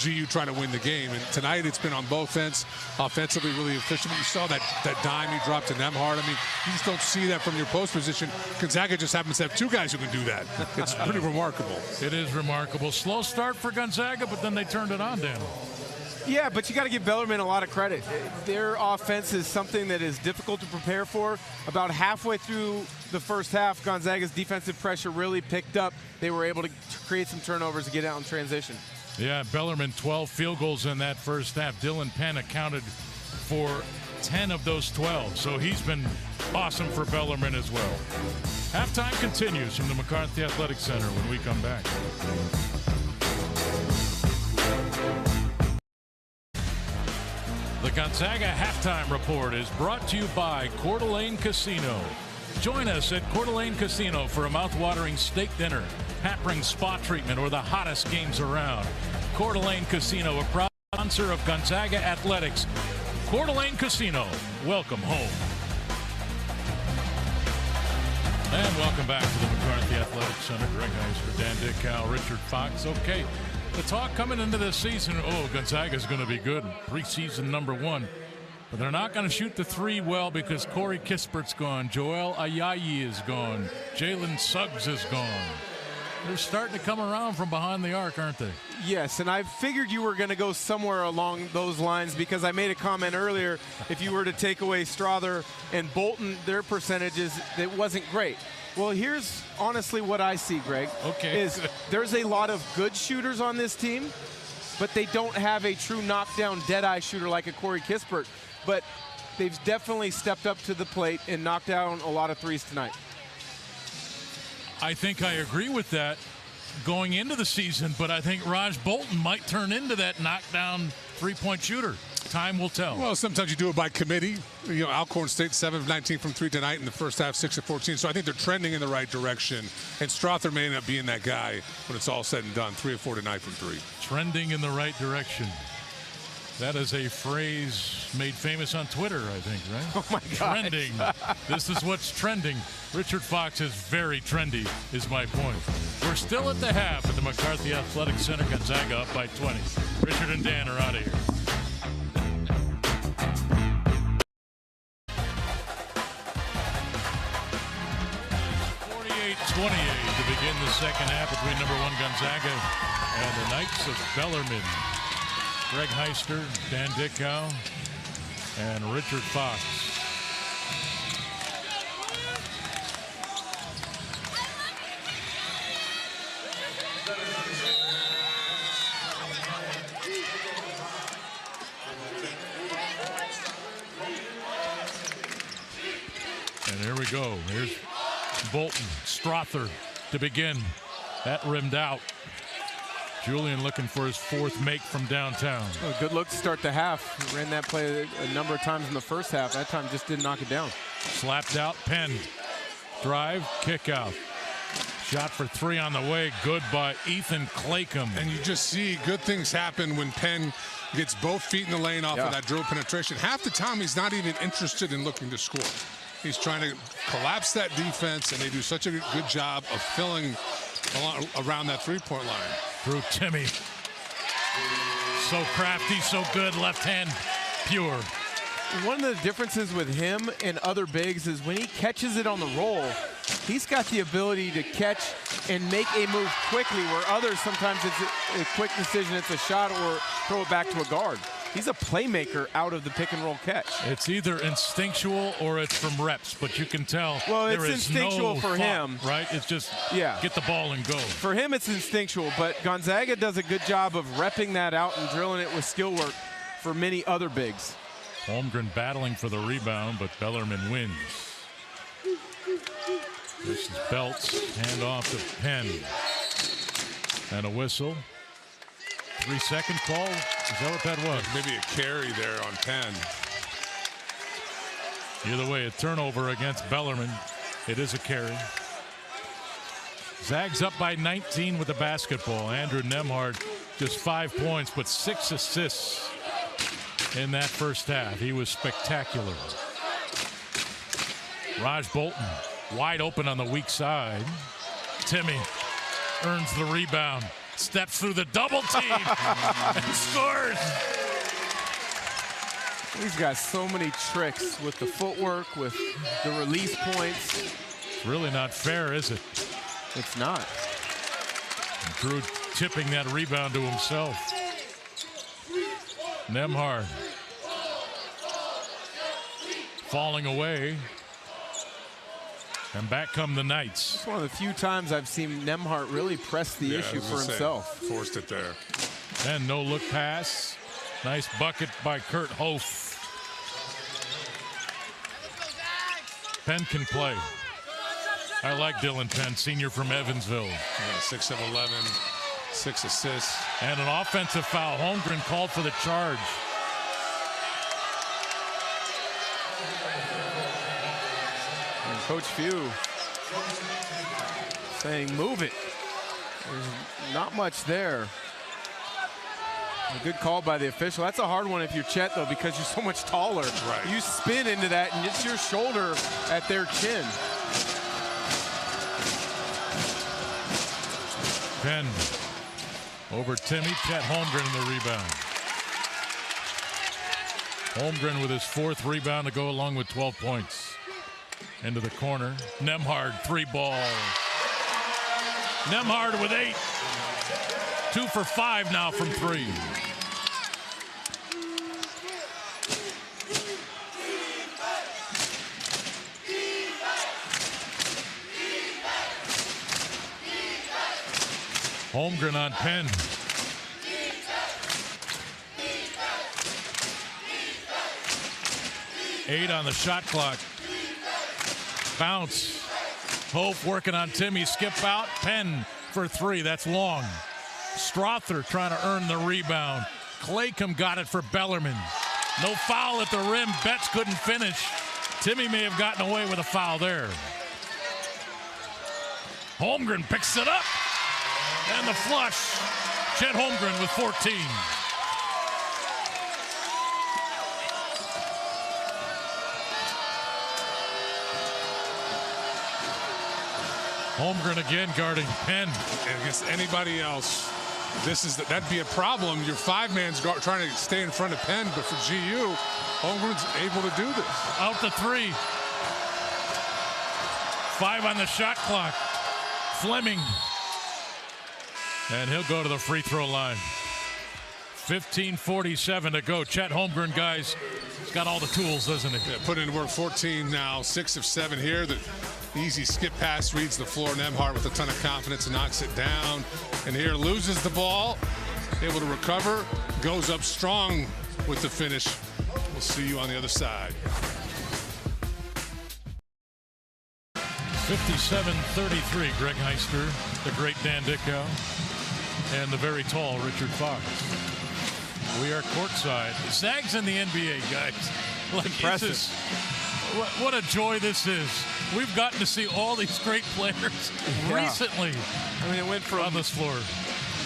GU try to win the game. And tonight it's been on both ends, offensively really efficient. You saw that dime he dropped to Nembhard. I mean, you just don't see that from your post position. Gonzaga just happens to have 2 guys who can do that. It's pretty remarkable. It is remarkable. Slow start for Gonzaga, but then they turned it on, Dan. Yeah, but you got to give Bellarmine a lot of credit. Their offense is something that is difficult to prepare for. About halfway through the first half, Gonzaga's defensive pressure really picked up. They were able to create some turnovers to get out in transition. Yeah, Bellarmine 12 field goals in that first half. Dylan Penn accounted for 10 of those 12, so he's been awesome for Bellarmine as well. Halftime continues from the McCarthy Athletic Center when we come back. The Gonzaga Halftime Report is brought to you by Coeur d'Alene Casino. Join us at Coeur d'Alene Casino for a mouth-watering steak dinner, hampering spa treatment, or the hottest games around. Coeur d'Alene Casino, a proud sponsor of Gonzaga Athletics. Coeur d'Alene Casino, welcome home. And welcome back to the McCarthy Athletic Center. Greg Heister, Dan Dickow, Richard Fox. Okay. The talk coming into this season, Gonzaga's going to be good. Preseason number 1. But they're not going to shoot the 3 well because Corey Kispert's gone. Joel Ayayi is gone. Jalen Suggs is gone. They're starting to come around from behind the arc, aren't they? Yes, and I figured you were going to go somewhere along those lines because I made a comment earlier. If you were to take away Strother and Bolton, their percentages, it wasn't great. Well, here's honestly what I see, Greg. Okay. Is there's a lot of good shooters on this team, but they don't have a true knockdown, dead-eye shooter like a Corey Kispert. But they've definitely stepped up to the plate and knocked down a lot of threes tonight. I think I agree with that going into the season, but I think Raj Bolton might turn into that knockdown three-point shooter. Time will tell. Well, sometimes you do it by committee. You know, Alcorn State 7 of 19 from 3 tonight in the first half, 6 of 14. So I think they're trending in the right direction. And Strother may end up being that guy when it's all said and done. 3 of 4 tonight from 3. Trending in the right direction. That is a phrase made famous on Twitter, I think, right? Oh, my God. Trending. This is what's trending. Richard Fox is very trendy, is my point. We're still at the half at the McCarthy Athletic Center. Gonzaga up by 20. Richard and Dan are out of here. 28-28 to begin the second half between number 1 Gonzaga and the Knights of Bellarmine. Greg Heister, Dan Dickow, and Richard Fox. And here we go. Here's Bolton, Strother to begin. That rimmed out. Julian looking for his 4th make from downtown. Well, good look to start the half. He ran that play a number of times in the first half. That time just didn't knock it down. Slapped out, Penn. Drive, kick out. Shot for 3 on the way. Good by Ethan Claycomb. And you just see good things happen when Penn gets both feet in the lane off of that dribble penetration. Half the time, he's not even interested in looking to score. He's trying to collapse that defense, and they do such a good job of filling around that three-point line. Through Timmy. So crafty, so good. Left hand, pure. One of the differences with him and other bigs is when he catches it on the roll, he's got the ability to catch and make a move quickly, where others sometimes it's a quick decision, it's a shot, or throw it back to a guard. He's a playmaker out of the pick and roll catch. It's either instinctual or it's from reps, but you can tell. Well, it's there is instinctual no for thought, him. right? It's just get the ball and go. For him, it's instinctual, but Gonzaga does a good job of repping that out and drilling it with skill work for many other bigs. Holmgren battling for the rebound, but Bellarmine wins. This is Belts, hand off to Penn. And a whistle. 3-second call. Is that what that was? Maybe a carry there on Penn. Either way, a turnover against Bellarmine. It is a carry. Zags up by 19 with the basketball. Andrew Nembhard just 5 points, but 6 assists in that first half. He was spectacular. Raj Bolton wide open on the weak side. Timmy earns the rebound. Steps through the double team and scores. He's got so many tricks with the footwork, with the release points. It's really not fair, is it? It's not. And Drew tipping that rebound to himself. Nembhard falling away. And back come the Knights. It's one of the few times I've seen Nembhard really press the issue for himself. Forced it there. And no look pass. Nice bucket by Kurt Hoff. Penn can play. I like Dylan Penn, senior from Evansville. Yeah, 6 of 11, 6 assists. And an offensive foul. Holmgren called for the charge. Coach Few saying, move it. There's not much there. A good call by the official. That's a hard one if you're Chet, though, because you're so much taller. Right. You spin into that, and it's your shoulder at their chin. Penn over Timmy. Chet Holmgren in the rebound. Holmgren with his 4th rebound to go along with 12 points. Into the corner. Nembhard, 3 ball. Nembhard with 8. 2 for 5 now from 3. Holmgren on Penn. Eight on the shot clock. Bounce. Hope working on Timmy. Skip out. Penn for 3. That's long. Strother trying to earn the rebound. Claycomb got it for Bellarmine. No foul at the rim. Betts couldn't finish. Timmy may have gotten away with a foul there. Holmgren picks it up. And the flush. Chet Holmgren with 14. Holmgren again guarding Penn. And against anybody else, that'd be a problem. Your 5-man's trying to stay in front of Penn, but for GU, Holmgren's able to do this. Out to 3. 5 on the shot clock. Fleming. And he'll go to the free throw line. 15:47 to go. Chet Holmgren, guys, he's got all the tools, doesn't he? Yeah, put in work. 14 now, 6 of 7 here. The easy skip pass reads the floor. Nembhard with a ton of confidence and knocks it down. And here loses the ball, able to recover, goes up strong with the finish. We'll see you on the other side. 57-33, Greg Heister, the great Dan Dickow, and the very tall Richard Fox. We are courtside. Zags in the NBA, guys. Like, impressive. What a joy this is. We've gotten to see all these great players recently. I mean, it went from on this floor.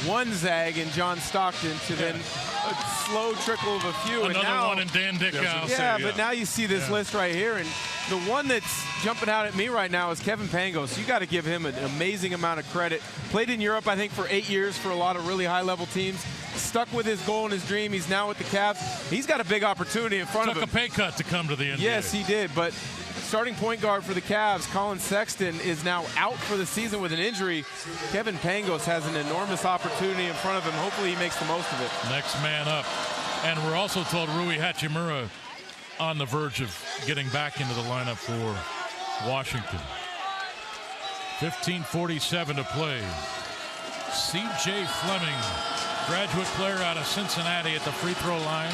One Zag and John Stockton to then a slow trickle of a few. Another and now, one in Dan Dickow. Yeah, but now you see this list right here, and the one that's jumping out at me right now is Kevin Pangos. You got to give him an amazing amount of credit. Played in Europe, I think, for 8 years for a lot of really high-level teams. Stuck with his goal and his dream. He's now with the Cavs. He's got a big opportunity in front of him. Took a pay cut to come to the NBA. Yes, he did, but starting point guard for the Cavs, Colin Sexton, is now out for the season with an injury. Kevin Pangos has an enormous opportunity in front of him. Hopefully he makes the most of it. Next man up. And we're also told Rui Hachimura on the verge of getting back into the lineup for Washington. 15:47 to play. C.J. Fleming, graduate player out of Cincinnati at the free throw line.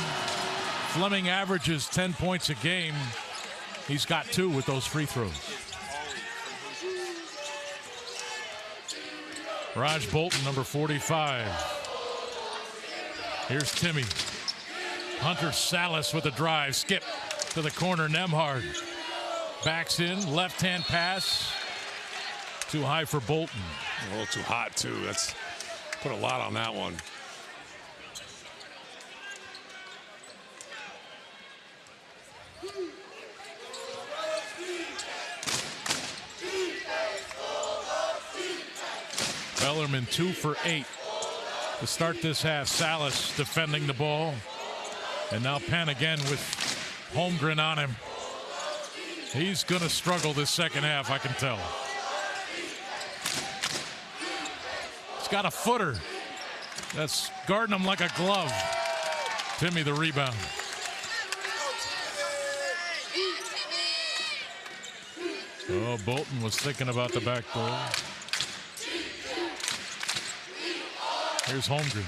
Fleming averages 10 points a game. He's got 2 with those free throws. Raj Bolton, number 45. Here's Timmy. Hunter Salas with a drive. Skip to the corner. Nembhard backs in. Left-hand pass. Too high for Bolton. A little too hot, too. That's put a lot on that one. Bellarmine 2 for 8 to start this half. Salas defending the ball. And now Penn again with Holmgren on him. He's going to struggle this second half, I can tell. He's got a footer. That's guarding him like a glove. Timmy the rebound. Oh, Bolton was thinking about the back door. Here's Holmgren.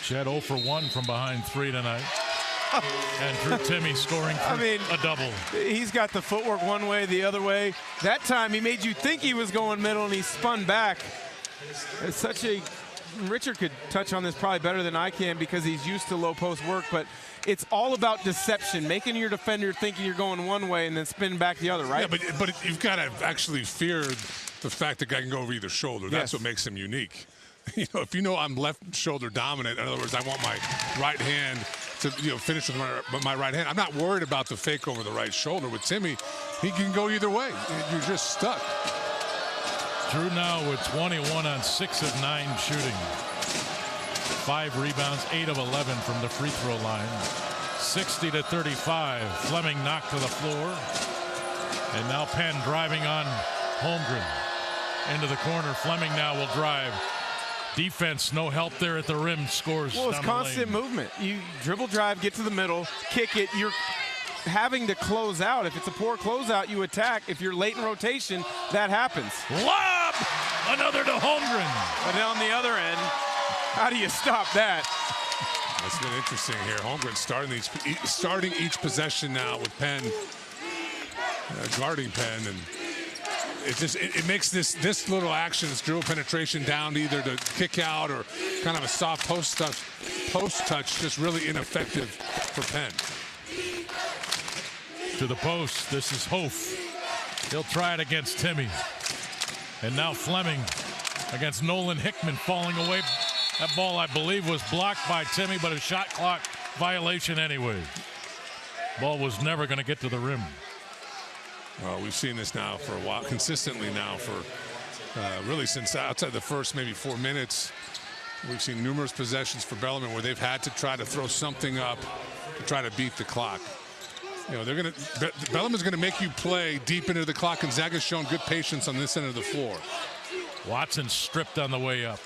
Chet 0 for 1 from behind 3 tonight. And Drew Timmy scoring a double. He's got the footwork one way, the other way. That time he made you think he was going middle and he spun back. It's such a, Richard could touch on this probably better than I can because he's used to low post work, but it's all about deception, making your defender thinking you're going one way and then spin back the other, right? Yeah, but you've got to actually fear the fact that guy can go over either shoulder. That's what makes him unique. You know, if you know I'm left shoulder dominant, in other words, I want my right hand to finish with my right hand. I'm not worried about the fake over the right shoulder. With Timmy, he can go either way. You're just stuck. Drew now with 21 on 6 of 9 shooting. 5 rebounds, 8 of 11 from the free throw line. 60-35. Fleming knocked to the floor. And now Penn driving on Holmgren into the corner. Fleming now will drive. Defense, no help there at the rim, scores. Well, it's constant movement. You dribble drive, get to the middle, kick it. You're having to close out. If it's a poor closeout, you attack. If you're late in rotation, that happens. Lob! Another to Holmgren. But on the other end, how do you stop that? It's been interesting here. Holmgren starting each possession now with Penn, guarding Penn, and it makes this little action, this dribble penetration down to either to kick out or kind of a soft post touch, just really ineffective for Penn. To the post, this is Hof. He'll try it against Timmy. And now Fleming against Nolan Hickman falling away. That ball, I believe, was blocked by Timmy, but a shot clock violation anyway. Ball was never going to get to the rim. Well, we've seen this now for a while, consistently now for really since outside the first maybe 4 minutes. We've seen numerous possessions for Bellarmine where they've had to try to throw something up to try to beat the clock. You know, Bellarmine's going to make you play deep into the clock. Gonzaga's shown good patience on this end of the floor. Watson stripped on the way up.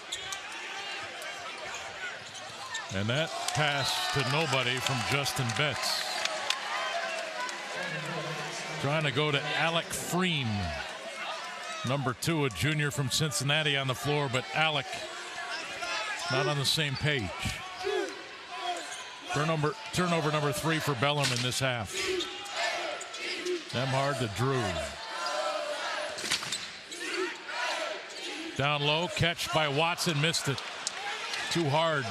And that pass to nobody from Justin Betts. Trying to go to Alec Freem. Number 2, a junior from Cincinnati on the floor, but Alec not on the same page. Turnover number 3 for Bellarmine this half. Nembhard to Drew. Down low, catch by Watson, missed it. Too hard.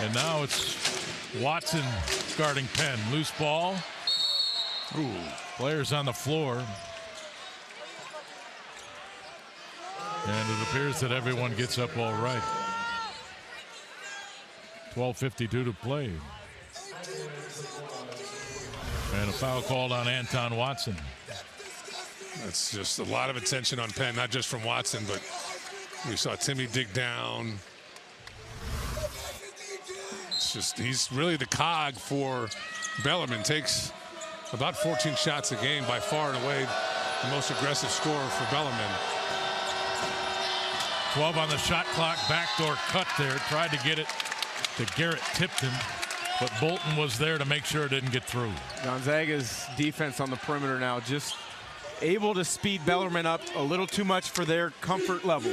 And now it's Watson guarding Penn. Loose ball. Ooh, players on the floor. And it appears that everyone gets up all right. 12:52 to play. And a foul called on Anton Watson. That's just a lot of attention on Penn, not just from Watson, but we saw Timmy dig down. It's just, he's really the cog for Bellarmine. Takes about 14 shots a game, by far and away the most aggressive scorer for Bellarmine. 12 on the shot clock, backdoor cut there. Tried to get it to Garrett Tipton, but Bolton was there to make sure it didn't get through. Gonzaga's defense on the perimeter now just able to speed Bellarmine up a little too much for their comfort level.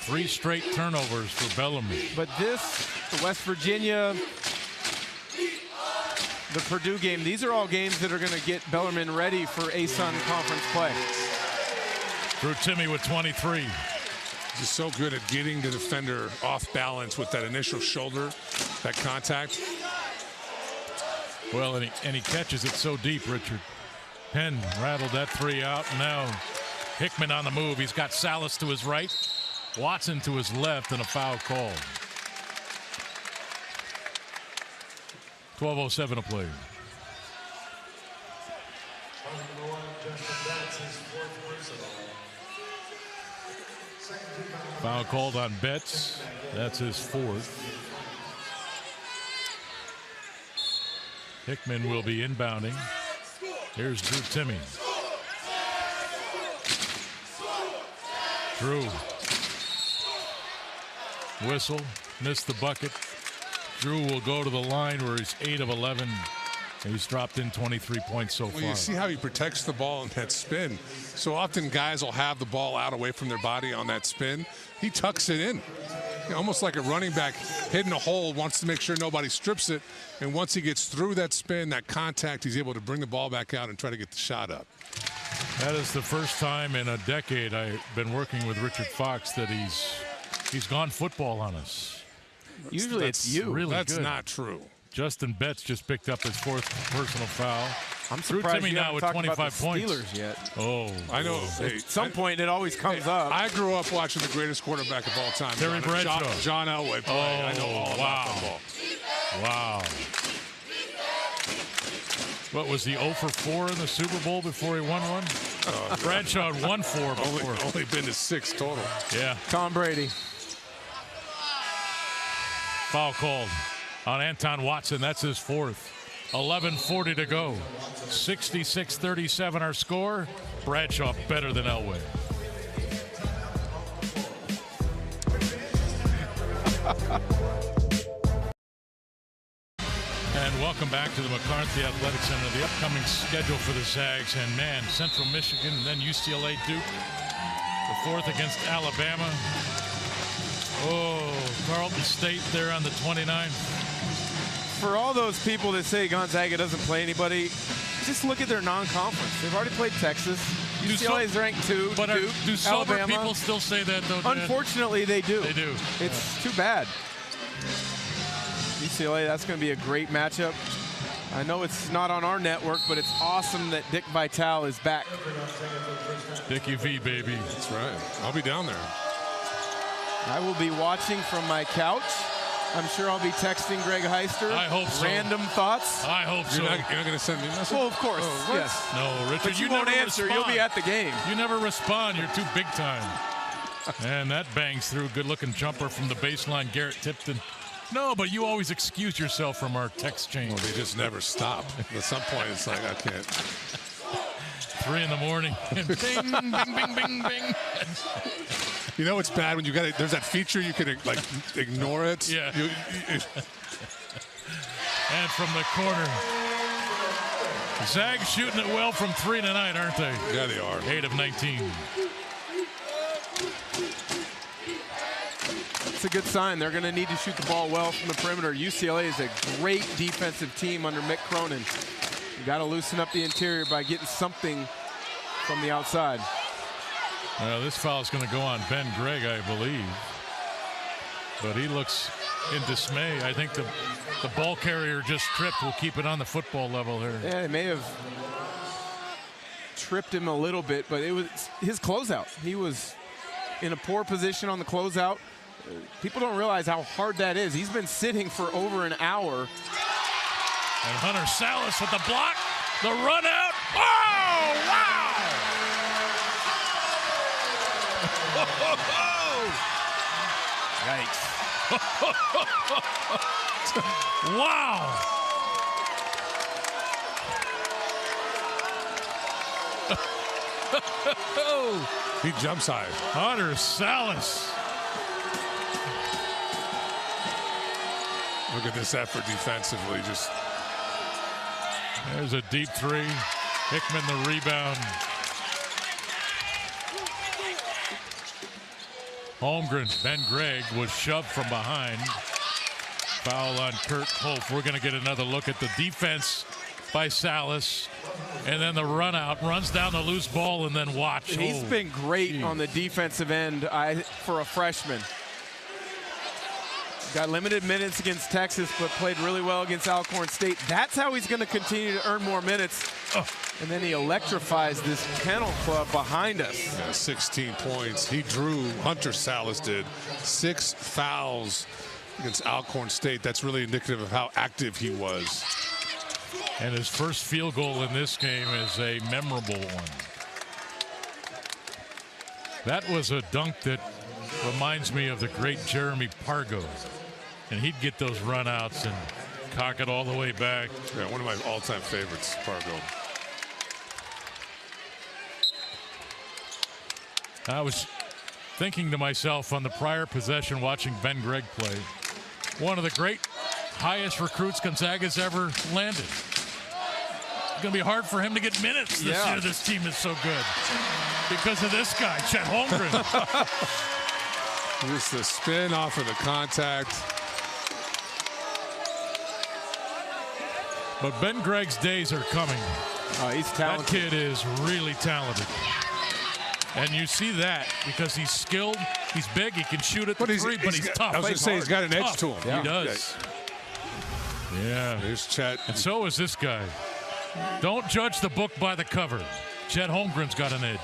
3 straight turnovers for Bellarmine. But this, the West Virginia, the Purdue game, these are all games that are going to get Bellarmine ready for ASUN conference play. Drew Timmy with 23. Just so good at getting the defender off balance with that initial shoulder, that contact. Well, and he catches it so deep, Richard. Penn rattled that 3 out. Now Hickman on the move. He's got Salas to his right, Watson to his left, and a foul called. 12:07 to play. Foul called on Betts. That's his 4th. Hickman will be inbounding. Here's Drew Timmy. Drew. Whistle. Missed the bucket. Drew will go to the line where he's 8 of 11. And he's dropped in 23 points so far. Well, you see how he protects the ball in that spin. So often guys will have the ball out away from their body on that spin. He tucks it in. Almost like a running back hitting a hole, wants to make sure nobody strips it. And once he gets through that spin, that contact, he's able to bring the ball back out and try to get the shot up. That is the first time in a decade I've been working with Richard Fox that he's gone football on us. Usually it's you. Really That's good. not true. Justin Betts just picked up his 4th personal foul. I'm Drew surprised Timmy you now haven't with talked 25 about the points. Steelers yet. Oh, I know. At some point, it always comes up. I grew up watching the greatest quarterback of all time, Terry Bradshaw. John Elway play. I know all about football. Wow. What was he, 0 for 4 in the Super Bowl before he won one? Bradshaw had won 4 before. Only been to 6 total. Yeah. Tom Brady. Foul called on Anton Watson. That's his fourth. 11:40 to go. 66-37 our score. Bradshaw better than Elway. And welcome back to the McCarthy Athletic Center. The upcoming schedule for the Zags. And man, Central Michigan and then UCLA Duke. The fourth against Alabama. Oh, Carleton State there on the 29th. For all those people that say Gonzaga doesn't play anybody, just look at their non-conference. They've already played Texas. UCLA is ranked 2. But Duke, do sober Alabama. people still say that, though? Dad? Unfortunately, they do. They do. It's too bad. UCLA, that's going to be a great matchup. I know it's not on our network, but it's awesome that Dick Vitale is back. Dickie V, baby. That's right. I'll be down there. I will be watching from my couch. I'm sure I'll be texting Greg Heister. I hope so. Random thoughts. I hope so. You're not going to send me a message? Well, of course. Oh, yes. No, Richard, But you won't never answer. respond. You'll be at the game. You never respond. You're too big time. And that bangs through. Good-looking jumper from the baseline, Garrett Tipton. No, but you always excuse yourself from our text chain. Well, they just never stop. At some point, it's like, I can't. 3 in the morning. Bing, bing, bing, bing, bing. You know it's bad when you got it. There's that feature you can like ignore it. Yeah. And from the corner. Zags shooting it well from 3 tonight, aren't they? Yeah, they are. 8 of 19. It's a good sign. They're going to need to shoot the ball well from the perimeter. UCLA is a great defensive team under Mick Cronin. You got to loosen up the interior by getting something from the outside. Well, this foul is going to go on Ben Gregg, I believe. But he looks in dismay. I think the ball carrier just tripped. We'll keep it on the football level here. Yeah, it may have tripped him a little bit, but it was his closeout. He was in a poor position on the closeout. People don't realize how hard that is. He's been sitting for over an hour. And Hunter Salas with the block, the run out. Oh, wow! Yikes. Wow! He jumps high. Hunter Salas. Look at this effort defensively. Just There's a deep 3. Hickman the rebound. Holmgren, Ben Gregg was shoved from behind. Foul on Kurt Holf. We're going to get another look at the defense by Salas. And then the run out, runs down the loose ball, and then watch. He's been great on the defensive end for a freshman. Got limited minutes against Texas, but played really well against Alcorn State. That's how he's going to continue to earn more minutes. And then he electrifies this kennel club behind us. yeah, 16 points. He drew, Hunter Salas did, 6 fouls against Alcorn State. That's really indicative of how active he was. And his first field goal in this game is a memorable one. That was a dunk that reminds me of the great Jeremy Pargo. And he'd get those runouts and cock it all the way back. Yeah, one of my all-time favorites, Pargo. I was thinking to myself on the prior possession watching Ben Gregg play, one of the great highest recruits Gonzaga's ever landed. It's going to be hard for him to get minutes this year. This team is so good because of this guy, Chet Holmgren. Just the spin off of the contact. But Ben Gregg's days are coming. He's talented. That kid is really talented. And you see that because he's skilled, he's big, he can shoot at the 3, but he's tough. I was going to say, he's got an edge to him. Yeah. He does. Yeah. There's Chet. And so is this guy. Don't judge the book by the cover. Chet Holmgren's got an edge.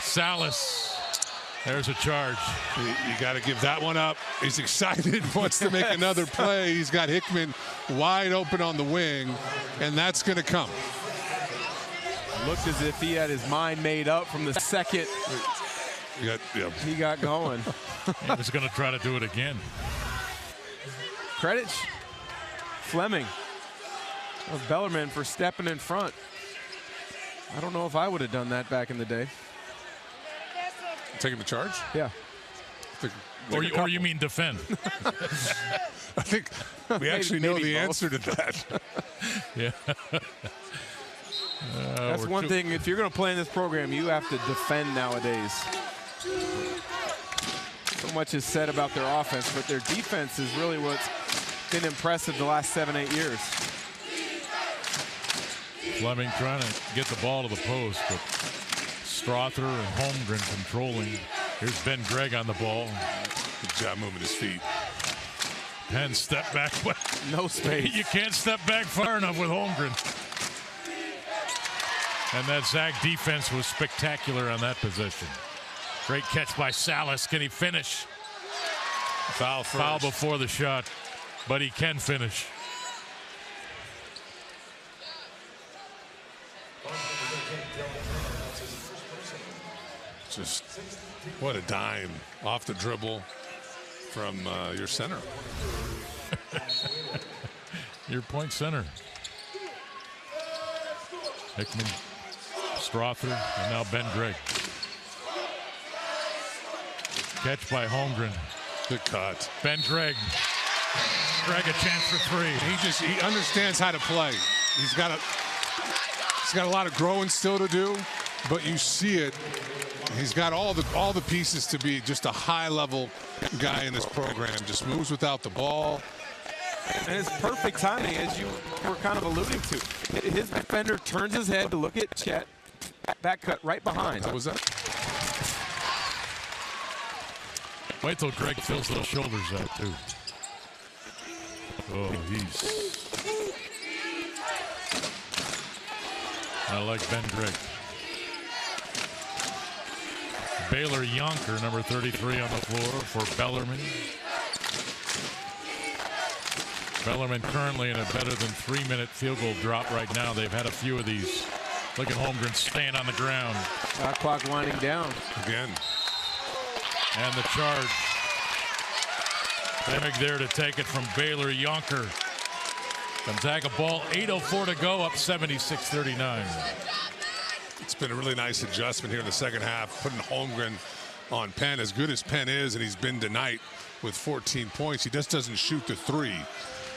Salas. There's a charge. You got to give that one up. He's excited, wants to make another play. He's got Hickman wide open on the wing, and that's going to come. Looked as if he had his mind made up from the second he got going. He was going to try to do it again. Credit Fleming of Bellarmine for stepping in front. I don't know if I would have done that back in the day. Taking the charge? Yeah. Or you mean defend? I think we actually know the answer to that. Yeah. That's one thing. If you're going to play in this program, you have to defend nowadays. So much is said about their offense, but their defense is really what's been impressive the last 7-8 years. Fleming trying to get the ball to the post, but Strother and Holmgren controlling. Here's Ben Gregg on the ball. Good job moving his feet. Penn step back. No space. You can't step back far enough with Holmgren. And that Zag defense was spectacular on that possession. Great catch by Salas. Can he finish? Foul first. Foul before the shot, but he can finish. Just what a dime off the dribble from your center. Your point center. Hickman, Strother, and now Ben Gregg. Catch by Holmgren. Good cut. Ben Gregg. Gregg a chance for three. He understands how to play. He's got a lot of growing still to do, but you see it. He's got all the pieces to be just a high-level guy in this program. Just moves without the ball. And it's perfect timing, as you were kind of alluding to. His defender turns his head to look at Chet. Back cut right behind. What was that? Wait till Gregg fills those shoulders out, too. Oh, I like Ben Gregg. Baylor Yonker, number 33 on the floor for Bellarmine. Bellarmine currently in a better than 3-minute field goal drop right now. They've had a few of these. Look at Holmgren staying on the ground. Shot clock winding down. Again. And the charge. Fleming there to take it from Baylor Yonker. Gonzaga ball, 8:04 to go, up 76-39. It's been a really nice adjustment here in the second half, putting Holmgren on Penn. As good as Penn is, and he's been tonight with 14 points, he just doesn't shoot the three.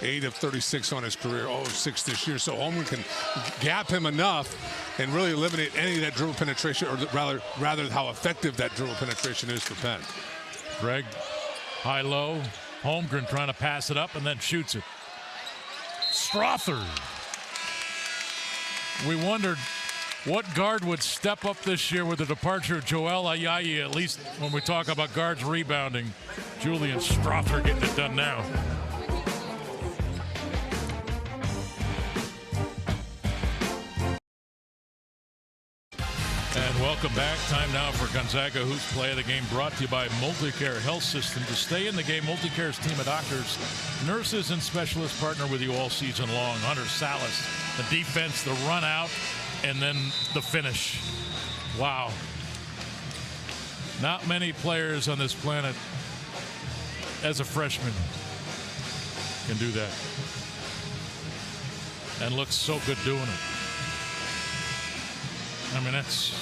8 of 36 on his career, 0-6 this year. So Holmgren can gap him enough and really eliminate any of that dribble penetration, or rather how effective that dribble penetration is for Penn. Gregg, high-low. Holmgren trying to pass it up and then shoots it. Strother. We wondered what guard would step up this year with the departure of Joel Ayayi, at least when we talk about guards rebounding. Julian Strother getting it done now. And welcome back. Time now for Gonzaga Hoops Play of the Game, brought to you by Multicare Health System. To stay in the game, Multicare's team of doctors, nurses, and specialists partner with you all season long. Hunter Salas, the defense, the run out, and then the finish. Wow. Not many players on this planet as a freshman can do that. And looks so good doing it. I mean, that's,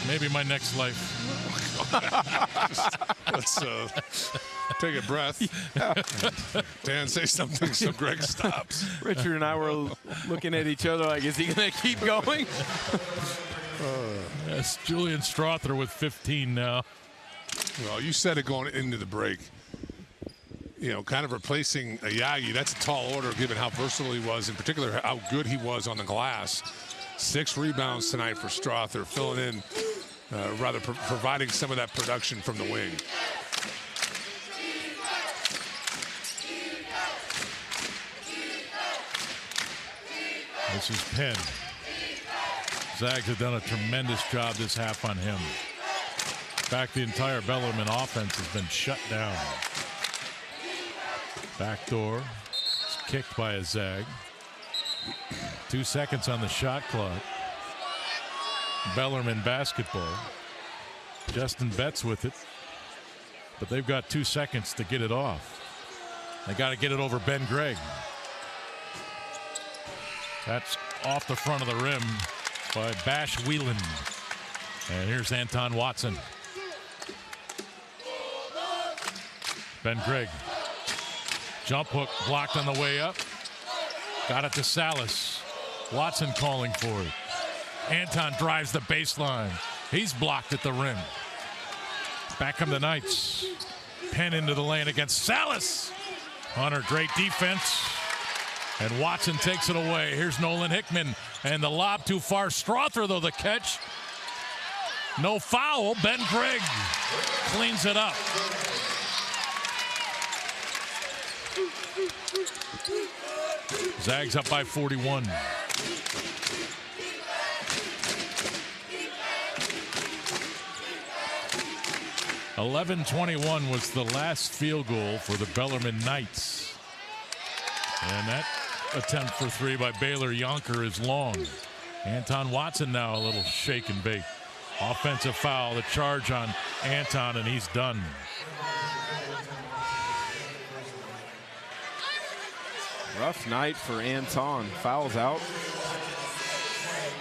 maybe my next life. Let's take a breath. Dan, say something so Gregg stops. Richard and I were looking at each other like, is he going to keep going? That's Julian Strother with 15 now. Well, you said it going into the break. You know, kind of replacing Ayayi. That's a tall order given how versatile he was, in particular how good he was on the glass. 6 rebounds tonight for Strother, filling in, providing some of that production from the wing. This is Penn. Zags have done a tremendous job this half on him. In fact, the entire Bellarmine offense has been shut down. Backdoor. It's kicked by a Zag. 2 seconds on the shot clock. Bellarmine basketball. Justin Betts with it. But they've got 2 seconds to get it off. They got to get it over Ben Gregg. That's off the front of the rim by Bash Whelan. And here's Anton Watson. Ben Gregg. Jump hook blocked on the way up. Got it to Salas. Watson calling for it. Anton drives the baseline. He's blocked at the rim. Back come the Knights. Penn into the lane against Salas. Hunter, great defense. And Watson takes it away. Here's Nolan Hickman. And the lob too far. Strother, though, the catch. No foul. Ben Gregg cleans it up. Zags up by 41. .11:21 was the last field goal for the Bellarmine Knights. And that attempt for three by Baylor Yonker is long. Anton Watson now a little shake and bake. Offensive foul, the charge on Anton, and he's done. Rough night for Anton. Fouls out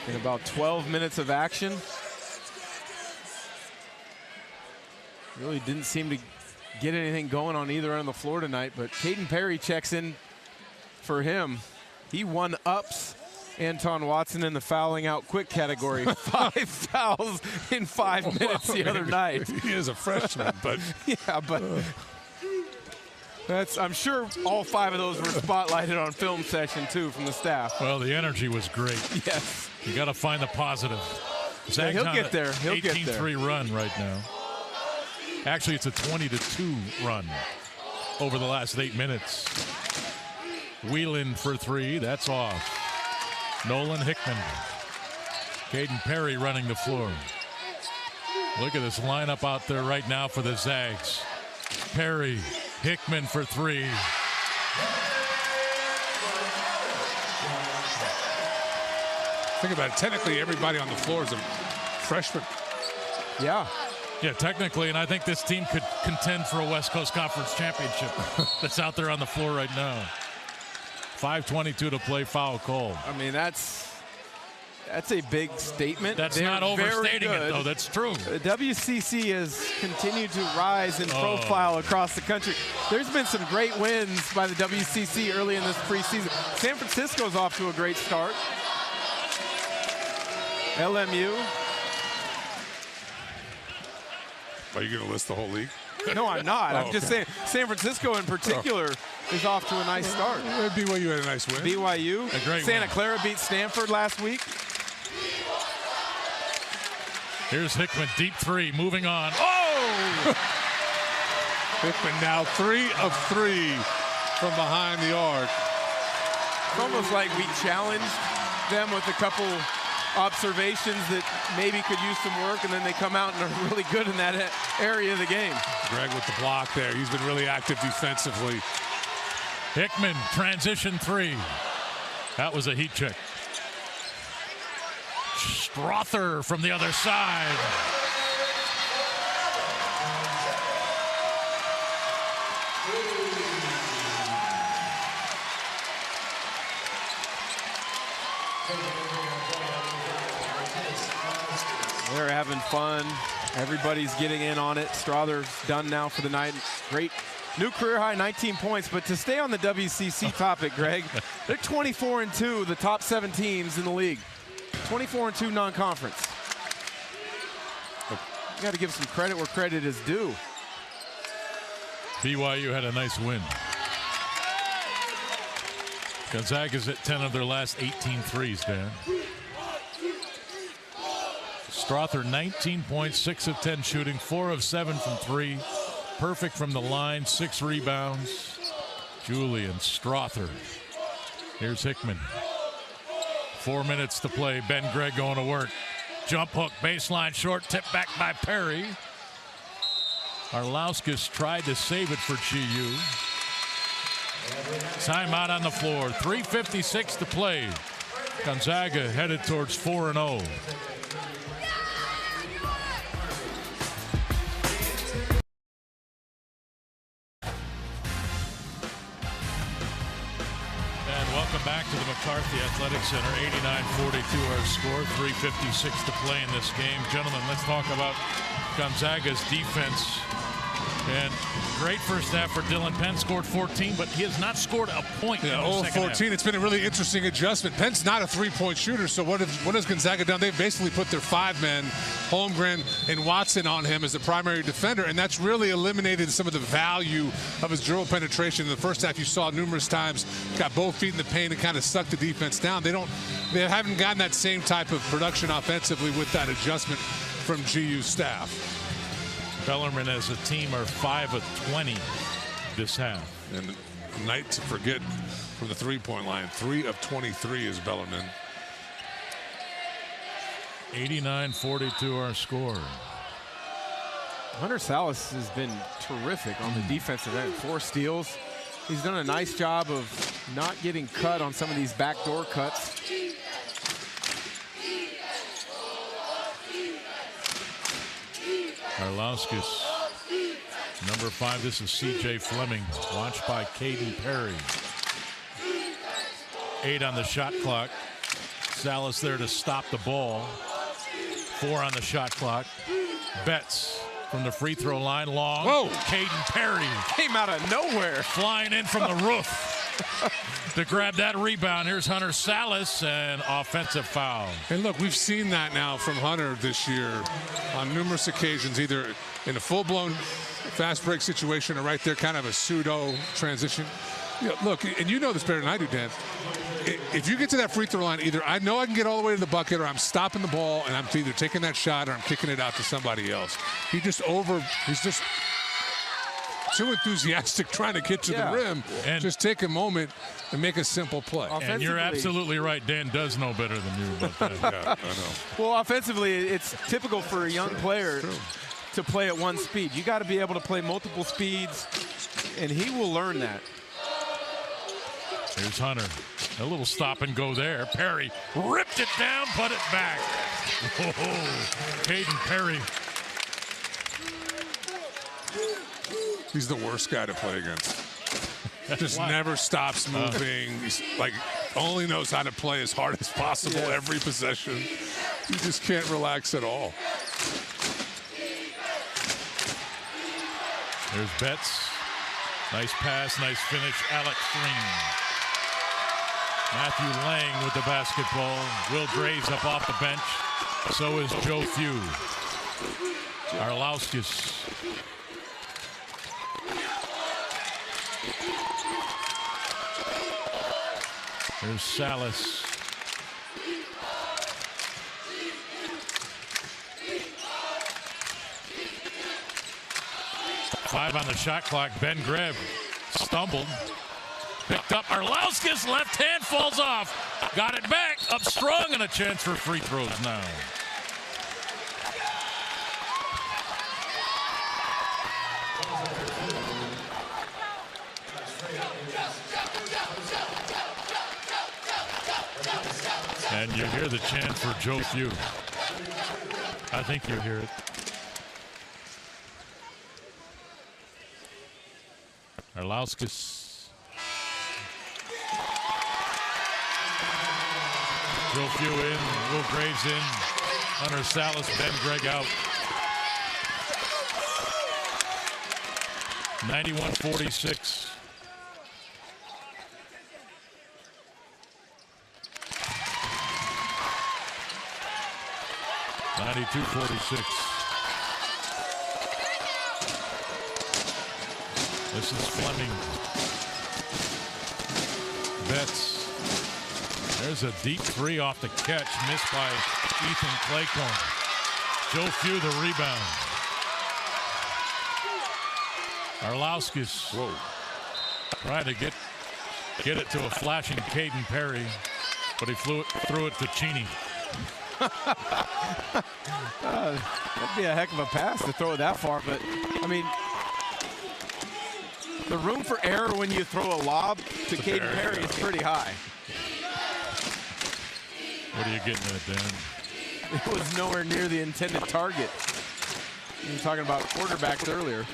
in about 12 minutes of action. Really didn't seem to get anything going on either end of the floor tonight, but Caden Perry checks in for him. He one-ups Anton Watson in the fouling out quick category. 5 fouls in 5 minutes the other night. He is a freshman, but yeah, but I'm sure all 5 of those were spotlighted on film session too from the staff. Well, the energy was great. Yes. You got to find the positive. Zags he'll get there. He'll get there. 18-3 run right now. Actually, it's a 20-2 run over the last 8 minutes. Whelan for three. That's off. Nolan Hickman. Caden Perry running the floor. Look at this lineup out there right now for the Zags. Perry, Hickman for three. think about it. Technically, everybody on the floor is a freshman. Yeah. Yeah, technically, and I think this team could contend for a West Coast Conference championship that's out there on the floor right now. 5:22 to play, foul call. I mean, that's a big statement. That's They're not overstating very it, though. That's true. The WCC has continued to rise in profile across the country. There's been some great wins by the WCC early in this preseason. San Francisco's off to a great start. LMU. Are you going to list the whole league? No, I'm not. I'm okay. just saying San Francisco in particular is off to a nice start. BYU had a nice win. BYU. A great Santa win. Clara beat Stanford last week. Here's Hickman, deep three, moving on. Oh! Hickman now 3 of 3 from behind the arc. It's almost like we challenged them with a couple observations that maybe could use some work, and then they come out and are really good in that area of the game. Greg with the block there. He's been really active defensively. Hickman, transition three. That was a heat check. Strother from the other side. They're having fun. Everybody's getting in on it. Strother's done now for the night. Great new career high, 19 points. But to stay on the WCC topic, Greg, they're 24-2, the top 7 teams in the league. 24-2 non-conference. You got to give some credit where credit is due. BYU had a nice win. Gonzaga's at 10 of their last 18 threes, Dan. Strother, 19 points, 6 of 10 shooting, 4 of 7 from 3. Perfect from the line, 6 rebounds. Julian Strother. Here's Hickman. 4 minutes to play. Ben Gregg going to work. Jump hook, baseline short, tip back by Perry. Arlauskas tried to save it for GU. Timeout on the floor. 3:56 to play. Gonzaga headed towards 4-0. Welcome back to the McCarthy Athletic Center. 89-42 our score. 3:56 to play in this game. Gentlemen, let's talk about Gonzaga's defense. And great first half for Dylan Penn. Scored 14, but he has not scored a point in the second 14. half. It's been a really interesting adjustment. Penn's not a three-point shooter, so what has Gonzaga done? They've basically put their 5 men, Holmgren and Watson, on him as the primary defender, and that's really eliminated some of the value of his dribble penetration. In the first half, you saw numerous times, got both feet in the paint and kind of sucked the defense down. They haven't gotten that same type of production offensively with that adjustment from GU's staff. Bellarmine as a team are 5 of 20 this half. And a night to forget from the three-point line. 3 of 23 is Bellarmine. 89-42 our score. Hunter Salas has been terrific on the defensive end. 4 steals. He's done a nice job of not getting cut on some of these backdoor cuts. Arlauskas, number 5. This is C.J. Fleming, watched by Caden Perry. 8 on the shot clock. Salas there to stop the ball. 4 on the shot clock. Betts from the free throw line, long. Whoa! Caden Perry Came out of nowhere. flying in from the roof to grab that rebound. Here's Hunter Salas, and offensive foul. And look, we've seen that now from Hunter this year on numerous occasions, either in a full-blown fast break situation or right there, kind of a pseudo transition. Look, and you know this better than I do, Dan. If you get to that free throw line, either I know I can get all the way to the bucket, or I'm stopping the ball and I'm either taking that shot or I'm kicking it out to somebody else. He's just too enthusiastic trying to get to the rim. And just take a moment and make a simple play. And you're absolutely right. Dan does know better than you about that. Yeah, I know. Well, offensively, it's typical for a young player to play at one speed. You got to be able to play multiple speeds, and he will learn that. Here's Hunter. A little stop and go there. Perry ripped it down, put it back. Oh, Caden Perry. He's the worst guy to play against. Just never stops moving. He's like only knows how to play as hard as possible every possession. You just can't relax at all. There's Betts. Nice pass, nice finish. Alex Green. Matthew Lang with the basketball. Will Graves up off the bench. So is Joe Few. Arlauskas. There's Salas. Five on the shot clock. Ben Greb stumbled. Picked up. Arlauskas, left hand falls off. Got it back. Up strong, and a chance for free throws now. And you hear the chant for Joe Few. I think you hear it. Arlauskas. Joe Few in, Will Graves in, Hunter Salas, Ben Gregg out. 91-46. This is Fleming. Betts. There's a deep three off the catch, missed by Ethan Claycorn. Joe Few the rebound. Arlauskas. Whoa. Trying to get it to a flashing Caden Perry, but he threw it to Cheney. That'd be a heck of a pass to throw it that far, but I mean, The room for error when you throw a lob to Caden Perry is pretty high. What are you getting at, Dan? It was nowhere near the intended target. You were talking about quarterbacks earlier.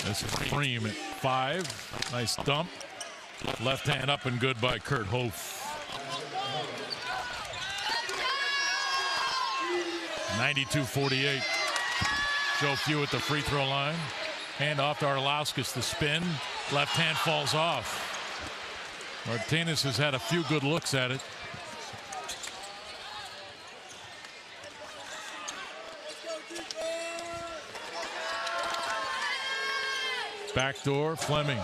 This is Cream at 5. Nice dump. Left hand up and good by Kurt Hoff. 92-48. Joe Few at the free throw line. Hand off to Arlauskas, the spin. Left hand falls off. Martinez has had a few good looks at it. Backdoor, Fleming.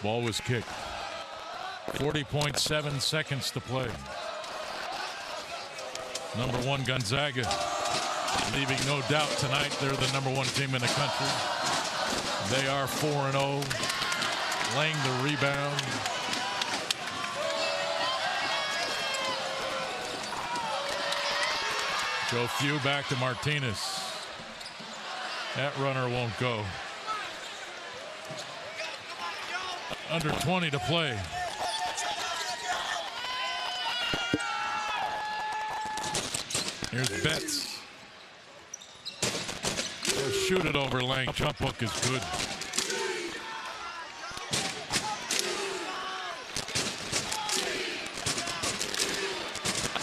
Ball was kicked. 40.7 seconds to play. Number 1 Gonzaga, leaving no doubt tonight they're the number 1 team in the country. They are 4-0, laying the rebound. Joe Few back to Martinez. That runner won't go. Under 20 to play. Here's Betts. They'll shoot it over Lang. Jump hook is good.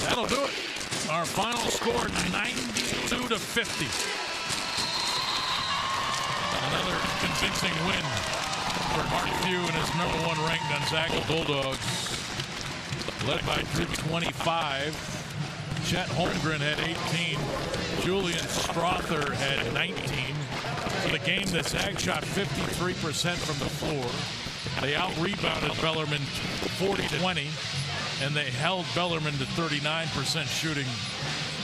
That'll do it. Our final score, 92-50. Another convincing win for Mark Few and his number 1 ranked Gonzaga Bulldogs. Led by Drew 25. Chet Holmgren had 18. Julian Strother had 19. For the game, the Zags shot 53% from the floor. They out-rebounded Bellarmine 40-20, and they held Bellarmine to 39% shooting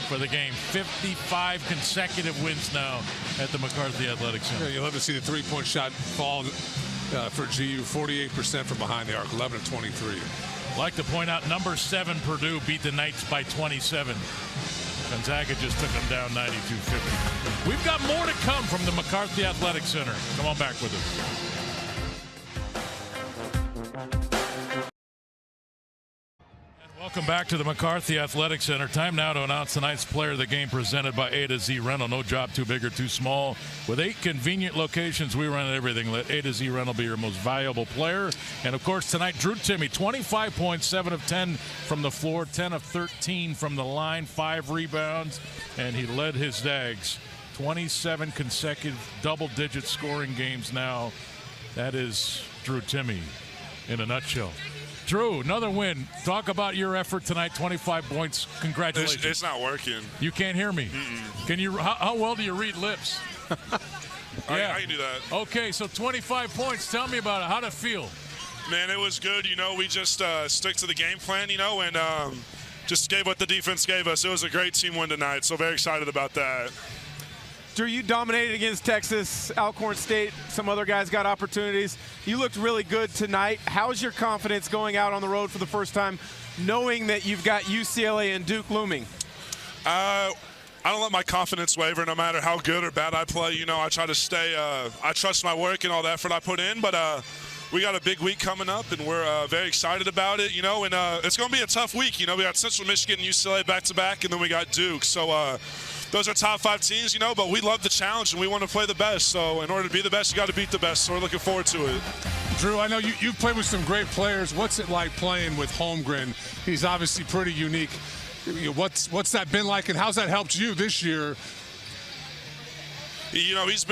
for the game. 55 consecutive wins now at the McCarthy Athletic Center. Yeah, you'll love to see the three-point shot fall for GU. 48% from behind the arc, 11-23. I'd like to point out number 7 Purdue beat the Knights by 27. Gonzaga just took them down 92-50. We've got more to come from the McCarthy Athletic Center. Come on back with us. Welcome back to the McCarthy Athletic Center. Time now to announce tonight's player of the game presented by A to Z Rental. No job too big or too small. With 8 convenient locations, we run everything. Let A to Z Rental be your most valuable player. And, of course, tonight, Drew Timme, 25.7 of 10 from the floor, 10 of 13 from the line, 5 rebounds, and he led his Zags. 27 consecutive double-digit scoring games now. That is Drew Timme in a nutshell. Drew, another win. Talk about your effort tonight. 25 points. Congratulations. It's not working. You can't hear me. Can you? How well do you read lips? Yeah. I can do that. Okay, so 25 points. Tell me about it. How'd it feel? Man, it was good. You know, we just stick to the game plan, you know, and just gave what the defense gave us. It was a great team win tonight, so very excited about that. Drew, you dominated against Texas, Alcorn State. Some other guys got opportunities. You looked really good tonight. How's your confidence going out on the road for the first time, knowing that you've got UCLA and Duke looming? I don't let my confidence waver no matter how good or bad I play. You know, I try to stay, I trust my work and all the effort I put in, but we got a big week coming up, and we're very excited about it, you know, and it's going to be a tough week. You know, we got Central Michigan and UCLA back-to-back, and then we got Duke. So those are top 5 teams, you know, but we love the challenge, and we want to play the best. So in order to be the best, you got to beat the best, so we're looking forward to it. Drew, I know you've played with some great players. What's it like playing with Holmgren? He's obviously pretty unique. What's that been like, and how's that helped you this year? You know, he's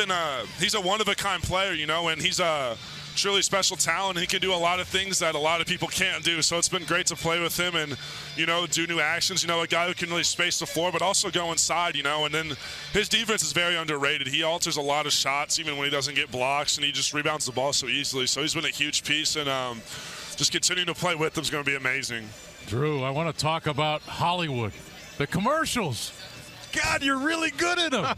a one-of-a-kind player, you know, and he's a truly special talent. He can do a lot of things that a lot of people can't do. So it's been great to play with him and, you know, do new actions. You know, a guy who can really space the floor, but also go inside, you know. And then his defense is very underrated. He alters a lot of shots, even when he doesn't get blocks, and he just rebounds the ball so easily. So he's been a huge piece, and just continuing to play with him is going to be amazing. Drew, I want to talk about Hollywood, the commercials. God, you're really good at them.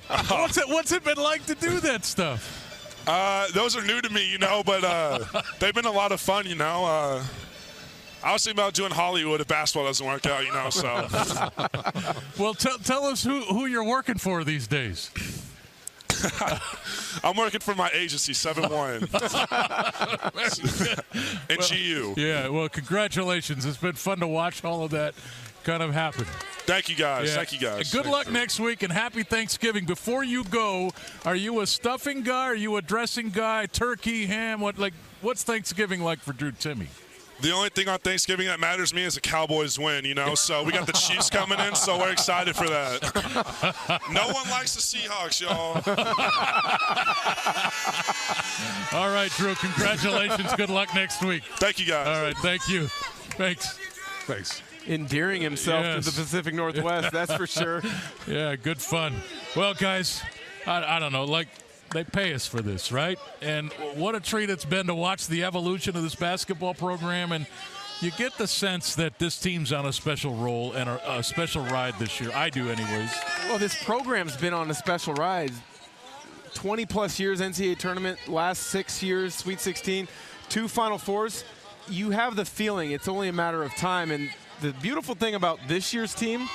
What's it been like to do that stuff? Those are new to me, you know, but they've been a lot of fun, you know. I was thinking about doing Hollywood if basketball doesn't work out, you know. So, well, tell us who you're working for these days. I'm working for my agency, 7-1, and GU. Yeah, well, congratulations. It's been fun to watch all of that kind of happen. Thank you, guys. Yeah. Thank you, guys. Good luck next week, and happy Thanksgiving. Before you go, are you a stuffing guy? Are you a dressing guy? Turkey, ham? What's Thanksgiving like for Drew Timme? The only thing on Thanksgiving that matters to me is the Cowboys win, you know. So we got the Chiefs coming in, so we're excited for that. No one likes the Seahawks, y'all. All right, Drew, congratulations. Good luck next week. Thank you, guys. All right, thank you. Thanks. Thanks. Endearing himself to the Pacific Northwest, that's for sure. Yeah, good fun. Well, guys, I don't know, they pay us for this, right? And what a treat it's been to watch the evolution of this basketball program. And you get the sense that this team's on a special roll and a special ride this year. I do anyways. Well, this program's been on a special ride. 20-plus years NCAA tournament, last 6 years, Sweet 16, 2 Final Fours. You have the feeling it's only a matter of time. And the beautiful thing about this year's team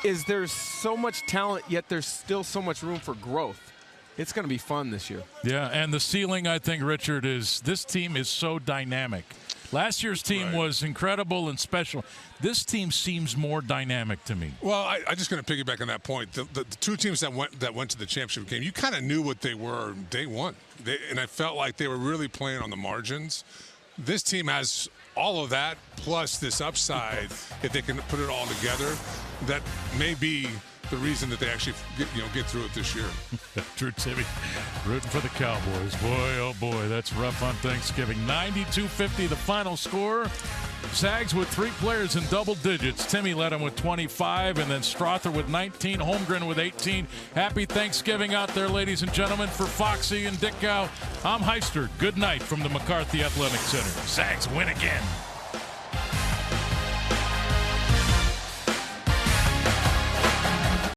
is there's so much talent, yet there's still so much room for growth. It's going to be fun this year. Yeah, and the ceiling, I think, Richard, is this team is so dynamic. Last year's team was incredible and special. This team seems more dynamic to me. Well, I just going to piggyback on that point. The two teams that went to the championship game, you kind of knew what they were day one. And I felt like they were really playing on the margins. This team has all of that, plus this upside, if they can put it all together, that may be the reason that they actually get through it this year. Drew Timme rooting for the Cowboys. Boy, oh boy, that's rough on Thanksgiving. 92-50 the final score. Zags with 3 players in double digits. Timme led them with 25, and then Strother with 19, Holmgren with 18. Happy Thanksgiving out there, ladies and gentlemen. For Foxy and Dick Gow, I'm Heister. Good night from the McCarthy Athletic Center. Zags win again.